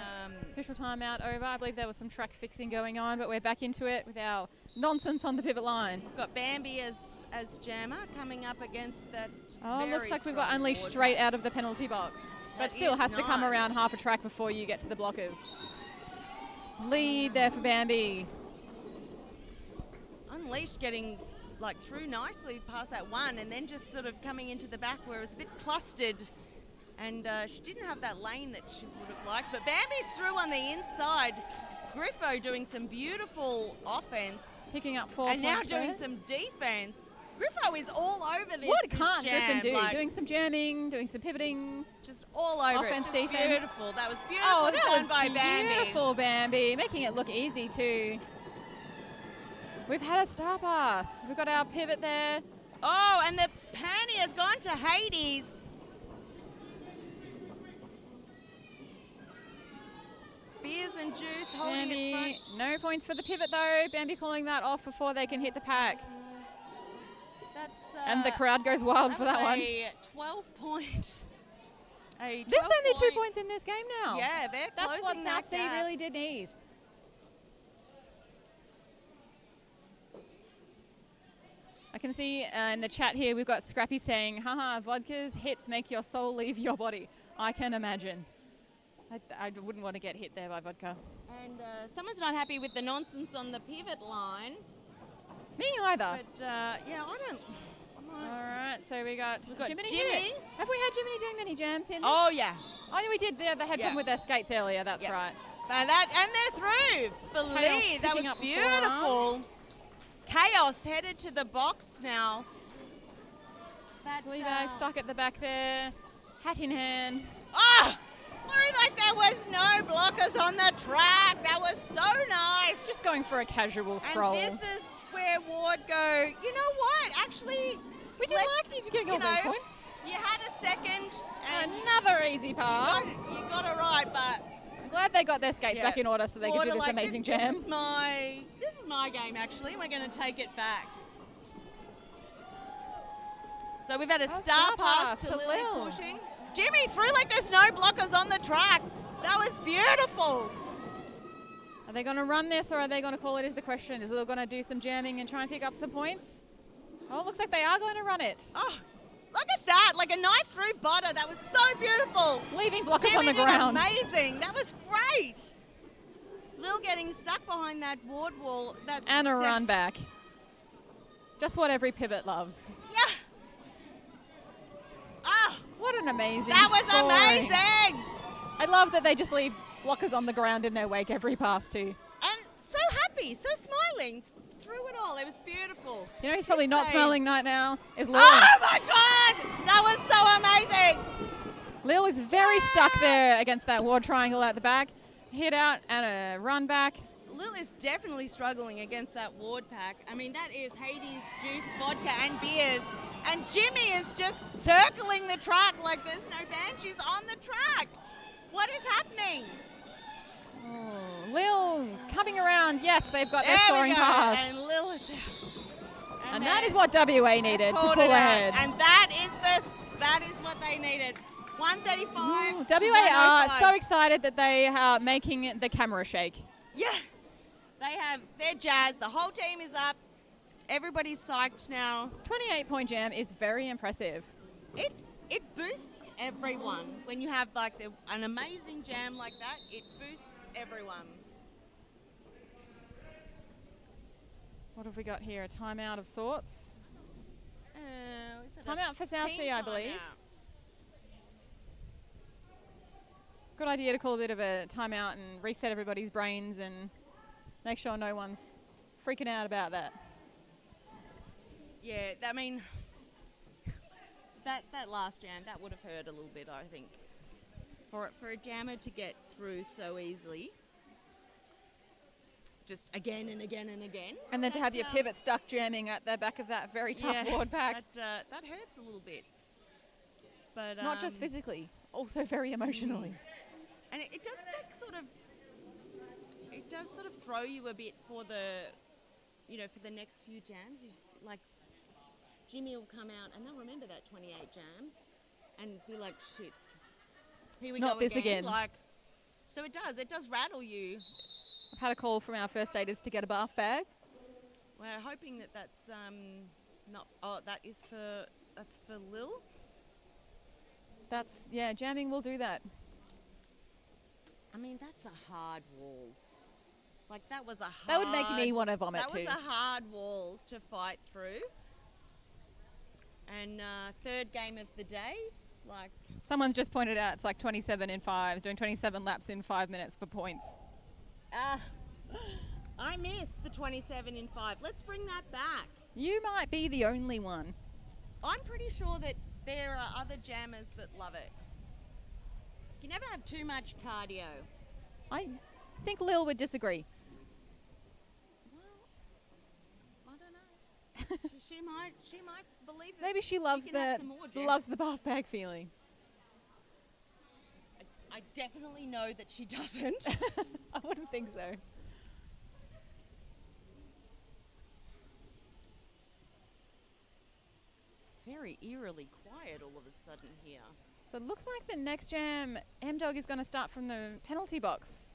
[SPEAKER 2] official timeout over. I believe there was some track fixing going on, but we're back into it with our nonsense on the pivot line.
[SPEAKER 1] We've got Bambi as jammer coming up against that.
[SPEAKER 2] Oh, looks like we've got unleashed straight out of the penalty box. But still has to come around half a track before you get to the blockers. Lead there for Bambi.
[SPEAKER 1] Unleashed getting like through nicely past that one, and then just sort of coming into the back where it was a bit clustered. And she didn't have that lane that she would have liked. But Bambi's through on the inside. Griffo doing some beautiful offense.
[SPEAKER 2] Picking up 4 points.
[SPEAKER 1] And now doing some defense. Griffo is all over this.
[SPEAKER 2] What can't
[SPEAKER 1] jam.
[SPEAKER 2] Griffin do? Like, doing some jamming, doing some pivoting.
[SPEAKER 1] Just all over
[SPEAKER 2] offense,
[SPEAKER 1] it. Just
[SPEAKER 2] defense.
[SPEAKER 1] Beautiful. That was beautiful done by Bambi.
[SPEAKER 2] Beautiful Bambi. Making it look easy too. We've had a star pass. We've got our pivot there.
[SPEAKER 1] Oh, and the panty has gone to Hades. Beers and juice holding
[SPEAKER 2] Bambi,
[SPEAKER 1] it front.
[SPEAKER 2] no points for the pivot though. Bambi calling that off before they can hit the pack.
[SPEAKER 1] That's
[SPEAKER 2] and the crowd goes wild for that one.
[SPEAKER 1] A 12-point.
[SPEAKER 2] There's only 2 points in this game now.
[SPEAKER 1] Yeah, they're
[SPEAKER 2] That's what
[SPEAKER 1] closing that
[SPEAKER 2] South Sea
[SPEAKER 1] gap.
[SPEAKER 2] really did need. I can see in the chat here we've got Scrappy saying, haha, vodka's hits make your soul leave your body. I can imagine. I wouldn't want to get hit there by vodka.
[SPEAKER 1] And someone's not happy with the nonsense on the pivot line.
[SPEAKER 2] Me either.
[SPEAKER 1] But yeah, I don't.
[SPEAKER 2] All right, so we've got Jiminy
[SPEAKER 1] Jimmy.
[SPEAKER 2] here. Have we had Jiminy doing many jams here?
[SPEAKER 1] Oh yeah.
[SPEAKER 2] Oh, yeah, we did. They had one with their skates earlier. That's right.
[SPEAKER 1] And they're through for lead. That was beautiful. Chaos headed to the box now.
[SPEAKER 2] Fleabag stuck at the back there, hat in hand.
[SPEAKER 1] Ah! Like there was no blockers on the track. That was so nice.
[SPEAKER 2] Just going for a casual stroll.
[SPEAKER 1] And this is where Ward go, you know what? Actually,
[SPEAKER 2] we did like you to get all those points.
[SPEAKER 1] You had a second. And
[SPEAKER 2] another easy pass.
[SPEAKER 1] You got it right, but
[SPEAKER 2] I'm glad they got their skates back in order so they could do this amazing jam.
[SPEAKER 1] This is my game, actually. We're going to take it back. So we've had a star pass to Lily pushing. Jimmy through like there's no blockers on the track. That was beautiful.
[SPEAKER 2] Are they going to run this or are they going to call it is the question? Is Lil going to do some jamming and try and pick up some points? Oh, it looks like they are going to run it.
[SPEAKER 1] Oh, look at that. Like a knife through butter. That was so beautiful.
[SPEAKER 2] Leaving blockers
[SPEAKER 1] Jimmy
[SPEAKER 2] on the ground.
[SPEAKER 1] Amazing. That was great. Lil getting stuck behind that Ward wall.
[SPEAKER 2] And a run back. Just what every pivot loves.
[SPEAKER 1] Yeah. Oh,
[SPEAKER 2] what an amazing
[SPEAKER 1] That was
[SPEAKER 2] story.
[SPEAKER 1] amazing.
[SPEAKER 2] I love that they just leave blockers on the ground in their wake every pass too.
[SPEAKER 1] And so happy, so smiling through it all. It was beautiful.
[SPEAKER 2] You know he's probably not smiling right now is Lil.
[SPEAKER 1] Oh my God! That was so amazing.
[SPEAKER 2] Lil is very stuck there against that Ward triangle at the back. Hit out and a run back.
[SPEAKER 1] Lil is definitely struggling against that Ward pack. I mean, that is Hades, juice, vodka, and beers. And Jimmy is just circling the track like there's no Banshees on the track. What is happening?
[SPEAKER 2] Oh, Lil coming around. Yes, they've got their
[SPEAKER 1] There
[SPEAKER 2] scoring
[SPEAKER 1] we go.
[SPEAKER 2] pass.
[SPEAKER 1] And Lil is out.
[SPEAKER 2] And that is what WA needed to pull
[SPEAKER 1] pulled it out.
[SPEAKER 2] ahead.
[SPEAKER 1] And that is what they needed. 135. to
[SPEAKER 2] WA are
[SPEAKER 1] 105.
[SPEAKER 2] so excited that they are making the camera shake.
[SPEAKER 1] Yeah. They're jazzed. The whole team is up. Everybody's psyched now.
[SPEAKER 2] 28-point jam is very impressive.
[SPEAKER 1] It boosts everyone when you have like an amazing jam like that. It boosts everyone.
[SPEAKER 2] What have we got here? A timeout of sorts.
[SPEAKER 1] Is it a
[SPEAKER 2] Timeout for South
[SPEAKER 1] team
[SPEAKER 2] Sea, I believe.
[SPEAKER 1] timeout?
[SPEAKER 2] Good idea to call a bit of a timeout and reset everybody's brains and make sure no one's freaking out about that.
[SPEAKER 1] Yeah, I mean, that last jam, that would have hurt a little bit, I think. For a jammer to get through so easily, just again and again and again.
[SPEAKER 2] And then to have your pivot stuck jamming at the back of that very tough Ward pack.
[SPEAKER 1] That hurts a little bit. But
[SPEAKER 2] Not just physically, also very emotionally.
[SPEAKER 1] And it does like sort of throw you a bit for the next few jams. Like Jimmy will come out and they'll remember that 28 jam and be like, shit, here we
[SPEAKER 2] Not
[SPEAKER 1] go
[SPEAKER 2] this again.
[SPEAKER 1] Like, so it does rattle you.
[SPEAKER 2] I've had a call from our first aiders to get a bath bag.
[SPEAKER 1] We're hoping that's not. Oh, that's for Lil.
[SPEAKER 2] Jamming will do that.
[SPEAKER 1] I mean, that's a hard wall. Like that was a hard.
[SPEAKER 2] That would make me want to vomit too.
[SPEAKER 1] That was a hard wall to fight through. And third game of the day, like.
[SPEAKER 2] Someone's just pointed out it's like 27 in 5, doing 27 laps in 5 minutes for points.
[SPEAKER 1] I missed the 27 in 5. Let's bring that back.
[SPEAKER 2] You might be the only one.
[SPEAKER 1] I'm pretty sure that there are other jammers that love it. You never have too much cardio.
[SPEAKER 2] I think Lil would disagree.
[SPEAKER 1] Well, I don't know. she might believe that.
[SPEAKER 2] Maybe she loves the bath bag feeling.
[SPEAKER 1] I definitely know that she doesn't.
[SPEAKER 2] I wouldn't think so.
[SPEAKER 1] It's very eerily quiet all of a sudden here.
[SPEAKER 2] So it looks like the next jam, M-Dog is going to start from the penalty box.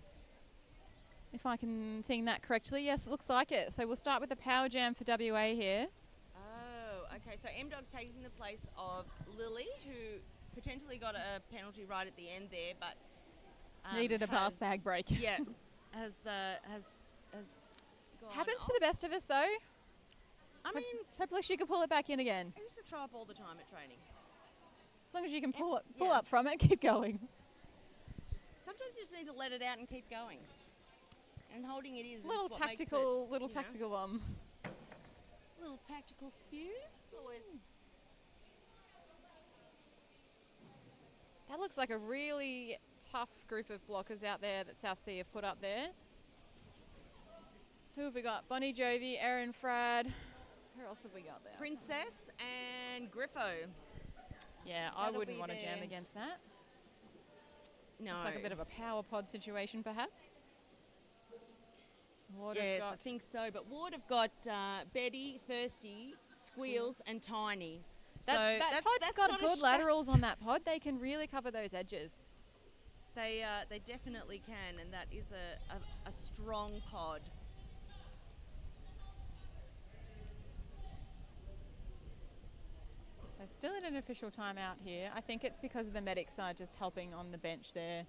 [SPEAKER 2] If I can sing that correctly. Yes, it looks like it. So we'll start with the power jam for WA here.
[SPEAKER 1] Oh, okay. So M-Dog's taking the place of Lily, who potentially got a penalty right at the end there, but
[SPEAKER 2] needed a bath bag break.
[SPEAKER 1] Yeah, has gone
[SPEAKER 2] Happens
[SPEAKER 1] off.
[SPEAKER 2] to the best of us, though.
[SPEAKER 1] I mean,
[SPEAKER 2] Hopefully she can pull it back in again.
[SPEAKER 1] I used to throw up all the time at training.
[SPEAKER 2] As long as you can pull
[SPEAKER 1] yeah.
[SPEAKER 2] up from it, keep going.
[SPEAKER 1] Sometimes you just need to let it out and keep going. And holding it is
[SPEAKER 2] Little
[SPEAKER 1] what
[SPEAKER 2] tactical
[SPEAKER 1] makes it,
[SPEAKER 2] tactical one.
[SPEAKER 1] Little tactical spew. It's always.
[SPEAKER 2] That looks like a really tough group of blockers out there that South Sea have put up there. So who have we got? Bonnie Jovi, Erin Frad. Who else have we got there?
[SPEAKER 1] Princess and Griffo.
[SPEAKER 2] Yeah, I
[SPEAKER 1] That'll
[SPEAKER 2] wouldn't
[SPEAKER 1] be
[SPEAKER 2] want to
[SPEAKER 1] there.
[SPEAKER 2] jam against that.
[SPEAKER 1] No.
[SPEAKER 2] It's like a bit of a power pod situation, perhaps. Ward have
[SPEAKER 1] Yes, I
[SPEAKER 2] got
[SPEAKER 1] think so. But Ward have got Betty, Thirsty, Squeals, and Tiny.
[SPEAKER 2] that pod's got good laterals on that pod. They can really cover those edges.
[SPEAKER 1] They definitely can, and that is a strong pod.
[SPEAKER 2] So still in an official timeout here. I think it's because the medics are just helping on the bench there.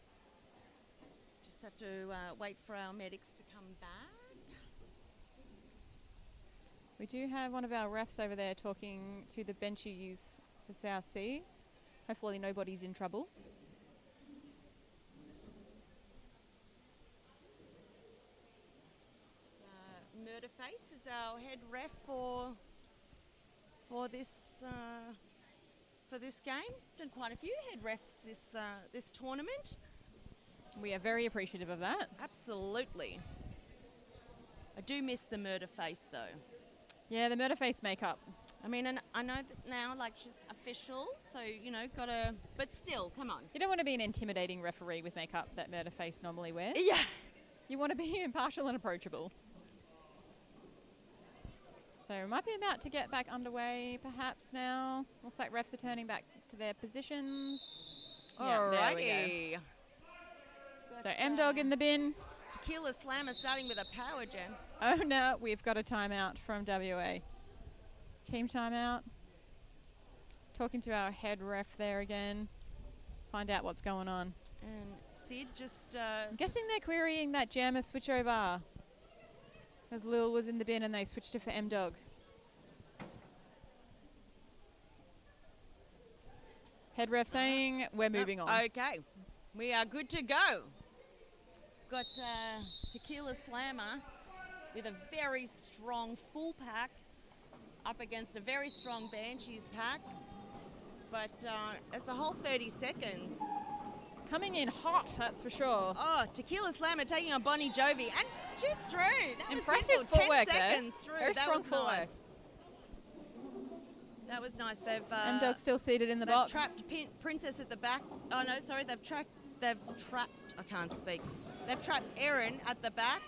[SPEAKER 1] Just have to wait for our medics to come back.
[SPEAKER 2] We do have one of our refs over there talking to the benchies for South Sea. Hopefully nobody's in trouble.
[SPEAKER 1] Murderface is our head ref for this game. Done quite a few head refs this tournament.
[SPEAKER 2] We are very appreciative of that.
[SPEAKER 1] Absolutely. I do miss the murder face, though.
[SPEAKER 2] Yeah, the murder face makeup.
[SPEAKER 1] I mean, and I know that now, like, she's official, so, you know, gotta... But still, come on.
[SPEAKER 2] You don't want to be an intimidating referee with makeup that murder face normally wears.
[SPEAKER 1] Yeah.
[SPEAKER 2] You want to be impartial and approachable. So we might be about to get back underway perhaps now. Looks like refs are turning back to their positions. Yeah, there we go. So M-Dog in the bin.
[SPEAKER 1] Tequila Slammer starting with a power jam.
[SPEAKER 2] Oh no, we've got a timeout from WA. Team timeout. Talking to our head ref there again. Find out what's going on.
[SPEAKER 1] And Sid just...
[SPEAKER 2] I'm guessing they're querying that jammer switchover. Because Lil was in the bin and they switched it for M-Dog. Head ref saying we're moving on.
[SPEAKER 1] Okay, we are good to go. Got Tequila Slammer with a very strong full pack up against a very strong Banshees pack. But it's a whole 30 seconds.
[SPEAKER 2] Coming in hot, that's for sure.
[SPEAKER 1] Oh, Tequila Slammer taking on Bonnie Jovi, and she's through. That
[SPEAKER 2] Impressive
[SPEAKER 1] was
[SPEAKER 2] footwork
[SPEAKER 1] 10 seconds
[SPEAKER 2] there.
[SPEAKER 1] through.
[SPEAKER 2] Very
[SPEAKER 1] that
[SPEAKER 2] strong
[SPEAKER 1] was
[SPEAKER 2] footwork.
[SPEAKER 1] nice. That was nice. They've
[SPEAKER 2] M-Dog still seated in the
[SPEAKER 1] they've
[SPEAKER 2] box.
[SPEAKER 1] trapped Princess at the back. Oh no, sorry. They've trapped. I can't speak. They've trapped Erin at the back.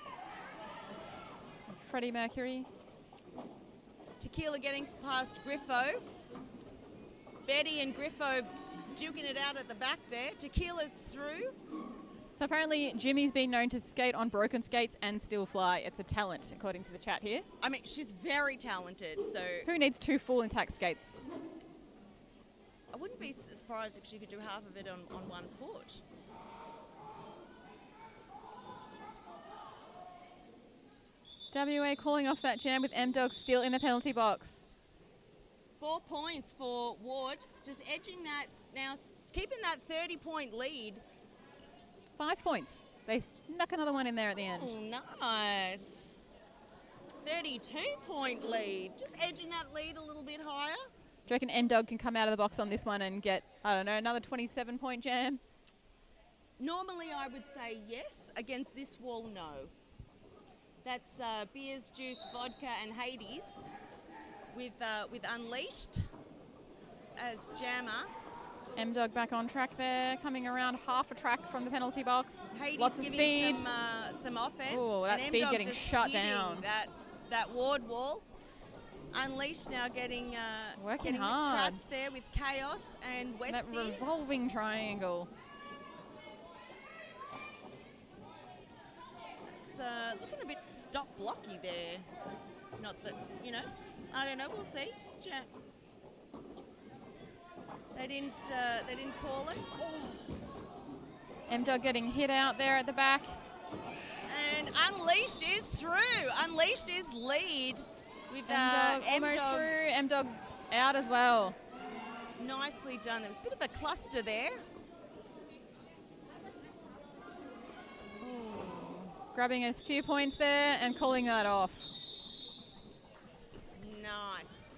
[SPEAKER 2] Freddie Mercury.
[SPEAKER 1] Tequila getting past Griffo. Betty and Griffo duking it out at the back there. Tequila's through.
[SPEAKER 2] So apparently Jimmy's been known to skate on broken skates and still fly. It's a talent, according to the chat here.
[SPEAKER 1] I mean, she's very talented, so...
[SPEAKER 2] Who needs 2 full intact skates?
[SPEAKER 1] I wouldn't be surprised if she could do half of it on 1 foot.
[SPEAKER 2] WA calling off that jam with M-Dog still in the penalty box.
[SPEAKER 1] 4 points for Ward, just edging that now, keeping that 30-point lead.
[SPEAKER 2] 5 points. They snuck another one in there at the end.
[SPEAKER 1] Oh, nice. 32-point lead, just edging that lead a little bit higher.
[SPEAKER 2] Do you reckon M-Dog can come out of the box on this one and get, I don't know, another 27-point jam?
[SPEAKER 1] Normally I would say yes. Against this wall, no. That's beers, juice, vodka, and Hades with Unleashed as jammer.
[SPEAKER 2] M-Dog back on track there, coming around half a track from the penalty box.
[SPEAKER 1] Hades
[SPEAKER 2] lots of speed.
[SPEAKER 1] Some offense.
[SPEAKER 2] Oh, that
[SPEAKER 1] and
[SPEAKER 2] speed
[SPEAKER 1] M-Dog
[SPEAKER 2] getting
[SPEAKER 1] just
[SPEAKER 2] shut
[SPEAKER 1] hitting
[SPEAKER 2] down.
[SPEAKER 1] That Ward wall. Unleashed now getting
[SPEAKER 2] working
[SPEAKER 1] getting
[SPEAKER 2] hard.
[SPEAKER 1] trapped there with Chaos and Westy.
[SPEAKER 2] That revolving triangle.
[SPEAKER 1] It's looking a bit stop blocky there. Not that, you know, I don't know. We'll see. They didn't call it. Oh.
[SPEAKER 2] M-Dog getting hit out there at the back.
[SPEAKER 1] And Unleashed is through. Unleashed is lead with
[SPEAKER 2] M-Dog almost through. M-Dog out as well.
[SPEAKER 1] Nicely done. There was a bit of a cluster there.
[SPEAKER 2] Grabbing a few points there and calling that off.
[SPEAKER 1] Nice.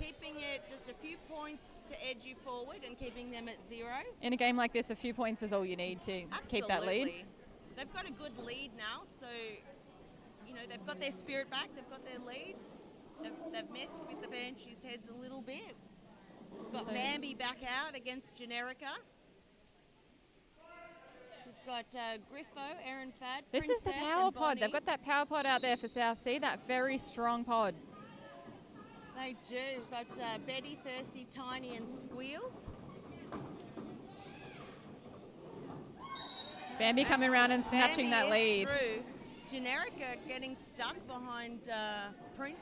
[SPEAKER 1] Keeping it just a few points to edge you forward and keeping them at 0.
[SPEAKER 2] In a game like this, a few points is all you need to keep that lead.
[SPEAKER 1] They've got a good lead now, so, you know, they've got their spirit back, they've got their lead. They've messed with the Banshees' heads a little bit. We've got Bambi back out against Generica. We've got Griffo, Aaron Fad,
[SPEAKER 2] This
[SPEAKER 1] Princess
[SPEAKER 2] is the power pod.
[SPEAKER 1] Bonnie.
[SPEAKER 2] They've got that power pod out there for South Sea, that very strong pod.
[SPEAKER 1] They do. We've got Betty, Thirsty, Tiny and Squeals.
[SPEAKER 2] Bambi coming around and snatching that lead.
[SPEAKER 1] Through. Generica getting stuck behind by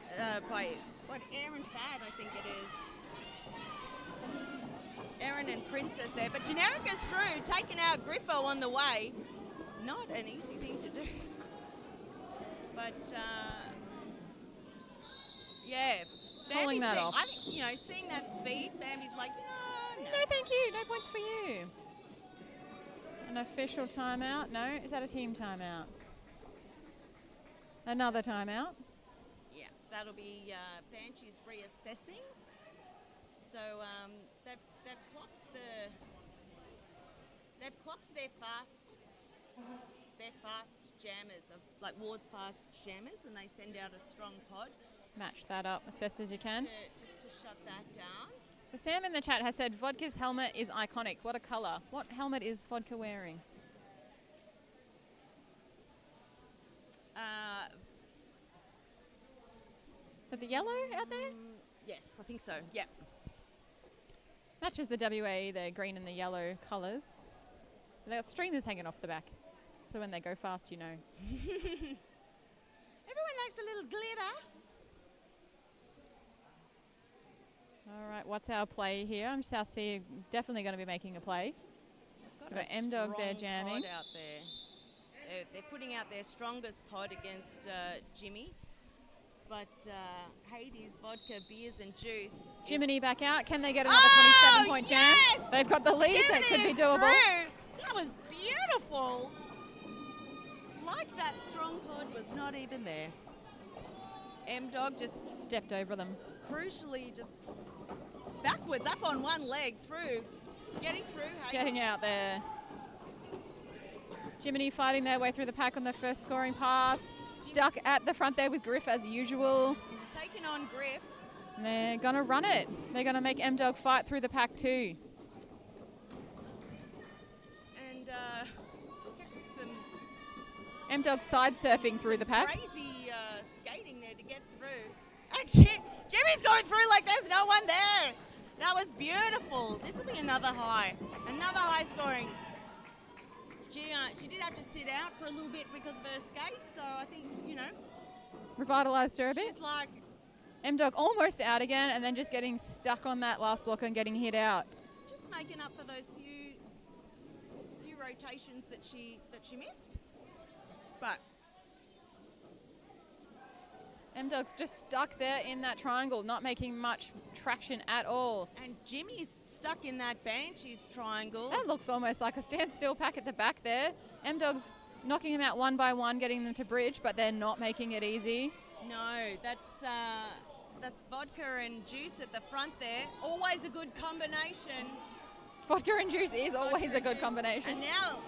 [SPEAKER 1] Aaron Fad, I think it is. Aaron and Princess there, but Generica's through, taking out Griffo on the way. Not an easy thing to do, but yeah,
[SPEAKER 2] Pulling that off.
[SPEAKER 1] I think, you know, seeing that speed, Bambi's like, no.
[SPEAKER 2] No, thank you. No points for you. An official timeout. No, is that a team timeout? Another timeout.
[SPEAKER 1] Yeah, that'll be Banshees reassessing. So they've clocked their fast they're fast jammers, like Ward's fast jammers, and they send out a strong pod.
[SPEAKER 2] Match that up as best as you can.
[SPEAKER 1] Just to shut that down.
[SPEAKER 2] So Sam in the chat has said Vodka's helmet is iconic. What a colour. What helmet is Vodka wearing? Is that the yellow out there?
[SPEAKER 1] Yes, I think so. Yep.
[SPEAKER 2] Matches the WA, the green and the yellow colours. They've got streamers hanging off the back. So when they go fast, you know.
[SPEAKER 1] Everyone likes a little glitter.
[SPEAKER 2] All right, what's our play here? I'm South Sea definitely going to be making a play. So we've got M-Dog there jamming.
[SPEAKER 1] Pod out there. They're putting out their strongest pod against Jimmy. But Hades, vodka, beers and juice.
[SPEAKER 2] Jiminy back out. Can they get another 27-point jam? They've got the lead.
[SPEAKER 1] Jiminy
[SPEAKER 2] that could be doable.
[SPEAKER 1] Through. That was beautiful. Like that strong pod was not even there. M-Dog just
[SPEAKER 2] stepped over them.
[SPEAKER 1] Crucially, just backwards, up on one leg, through. Getting through.
[SPEAKER 2] Getting out there. Jiminy fighting their way through the pack on the first scoring pass. Stuck at the front there with Griff as usual.
[SPEAKER 1] Taking on Griff.
[SPEAKER 2] And they're going to run it. They're going to make M-Dog fight through the pack too.
[SPEAKER 1] And
[SPEAKER 2] M-Dog side surfing through the pack.
[SPEAKER 1] Crazy skating there to get through. And Jimmy's going through like there's no one there. That was beautiful. This will be another high. Another high scoring. She did have to sit out for a little bit because of her skates, so I think,
[SPEAKER 2] Revitalised her a bit.
[SPEAKER 1] She's like...
[SPEAKER 2] M-Dog almost out again and then just getting stuck on that last block and getting hit out.
[SPEAKER 1] Just making up for those few rotations that she missed. But...
[SPEAKER 2] M-Dog's just stuck there in that triangle, not making much traction at all.
[SPEAKER 1] And Jimmy's stuck in that Banshees triangle.
[SPEAKER 2] That looks almost like a standstill pack at the back there. M-Dog's knocking them out one by one, getting them to bridge, but they're not making it easy.
[SPEAKER 1] No, that's vodka and juice at the front there. Always a good combination.
[SPEAKER 2] Vodka and juice is always a good combination.
[SPEAKER 1] And now...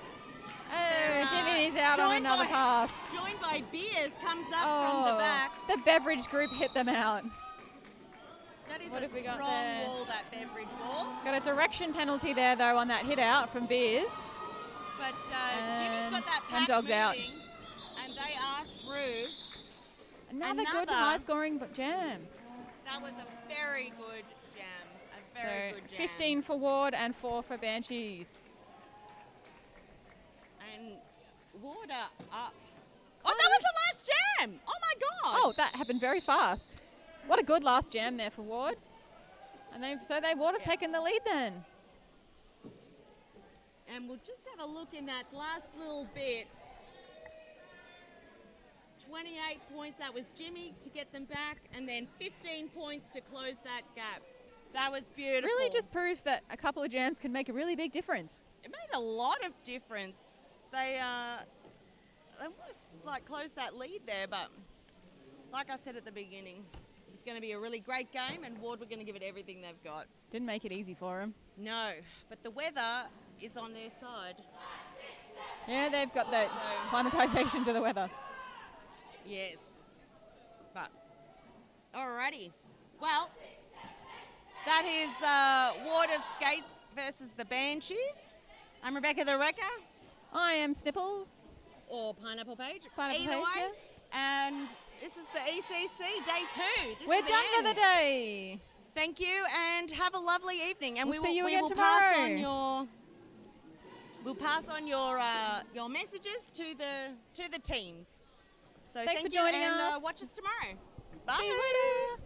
[SPEAKER 2] Jimmy's out on another pass.
[SPEAKER 1] Joined by Beers comes up from the back.
[SPEAKER 2] The beverage group hit them out.
[SPEAKER 1] That is a strong wall, that beverage wall.
[SPEAKER 2] Got a direction penalty there, though, on that hit out from Beers.
[SPEAKER 1] But Jimmy's got that pack
[SPEAKER 2] M-Dog's out.
[SPEAKER 1] And they are through.
[SPEAKER 2] Another good high-scoring jam.
[SPEAKER 1] That was a very good jam. A very good jam.
[SPEAKER 2] 15 for Ward and 4 for Banshees.
[SPEAKER 1] Water up. Oh, that was the last jam! Oh my God!
[SPEAKER 2] Oh, that happened very fast. What a good last jam there for Ward. And they would have taken the lead then.
[SPEAKER 1] And we'll just have a look in that last little bit. 28 points, that was Jimmy to get them back, and then 15 points to close that gap. That was beautiful.
[SPEAKER 2] Really just proves that a couple of jams can make a really big difference.
[SPEAKER 1] It made a lot of difference. They almost closed that lead there, but like I said at the beginning, it's going to be a really great game, and Ward were going to give it everything they've got.
[SPEAKER 2] Didn't make it easy for them.
[SPEAKER 1] No, but the weather is on their side.
[SPEAKER 2] Yeah, they've got the climatisation to the weather.
[SPEAKER 1] Yes. But, alrighty. Well, that is Ward of Skates versus the Banshees. I'm Rebecca the Wrecker.
[SPEAKER 2] I am Snipples.
[SPEAKER 1] Or Pineapple Page.
[SPEAKER 2] Pineapple
[SPEAKER 1] Either
[SPEAKER 2] Page,
[SPEAKER 1] way.
[SPEAKER 2] Yeah.
[SPEAKER 1] And this is the ECC Day 2.
[SPEAKER 2] We're done for the day.
[SPEAKER 1] Thank you, and have a lovely evening. And
[SPEAKER 2] we'll see you again tomorrow.
[SPEAKER 1] We'll pass on your messages to the teams. So
[SPEAKER 2] thanks for
[SPEAKER 1] thank you,
[SPEAKER 2] joining
[SPEAKER 1] and
[SPEAKER 2] us.
[SPEAKER 1] watch us tomorrow. Bye.
[SPEAKER 2] See you later.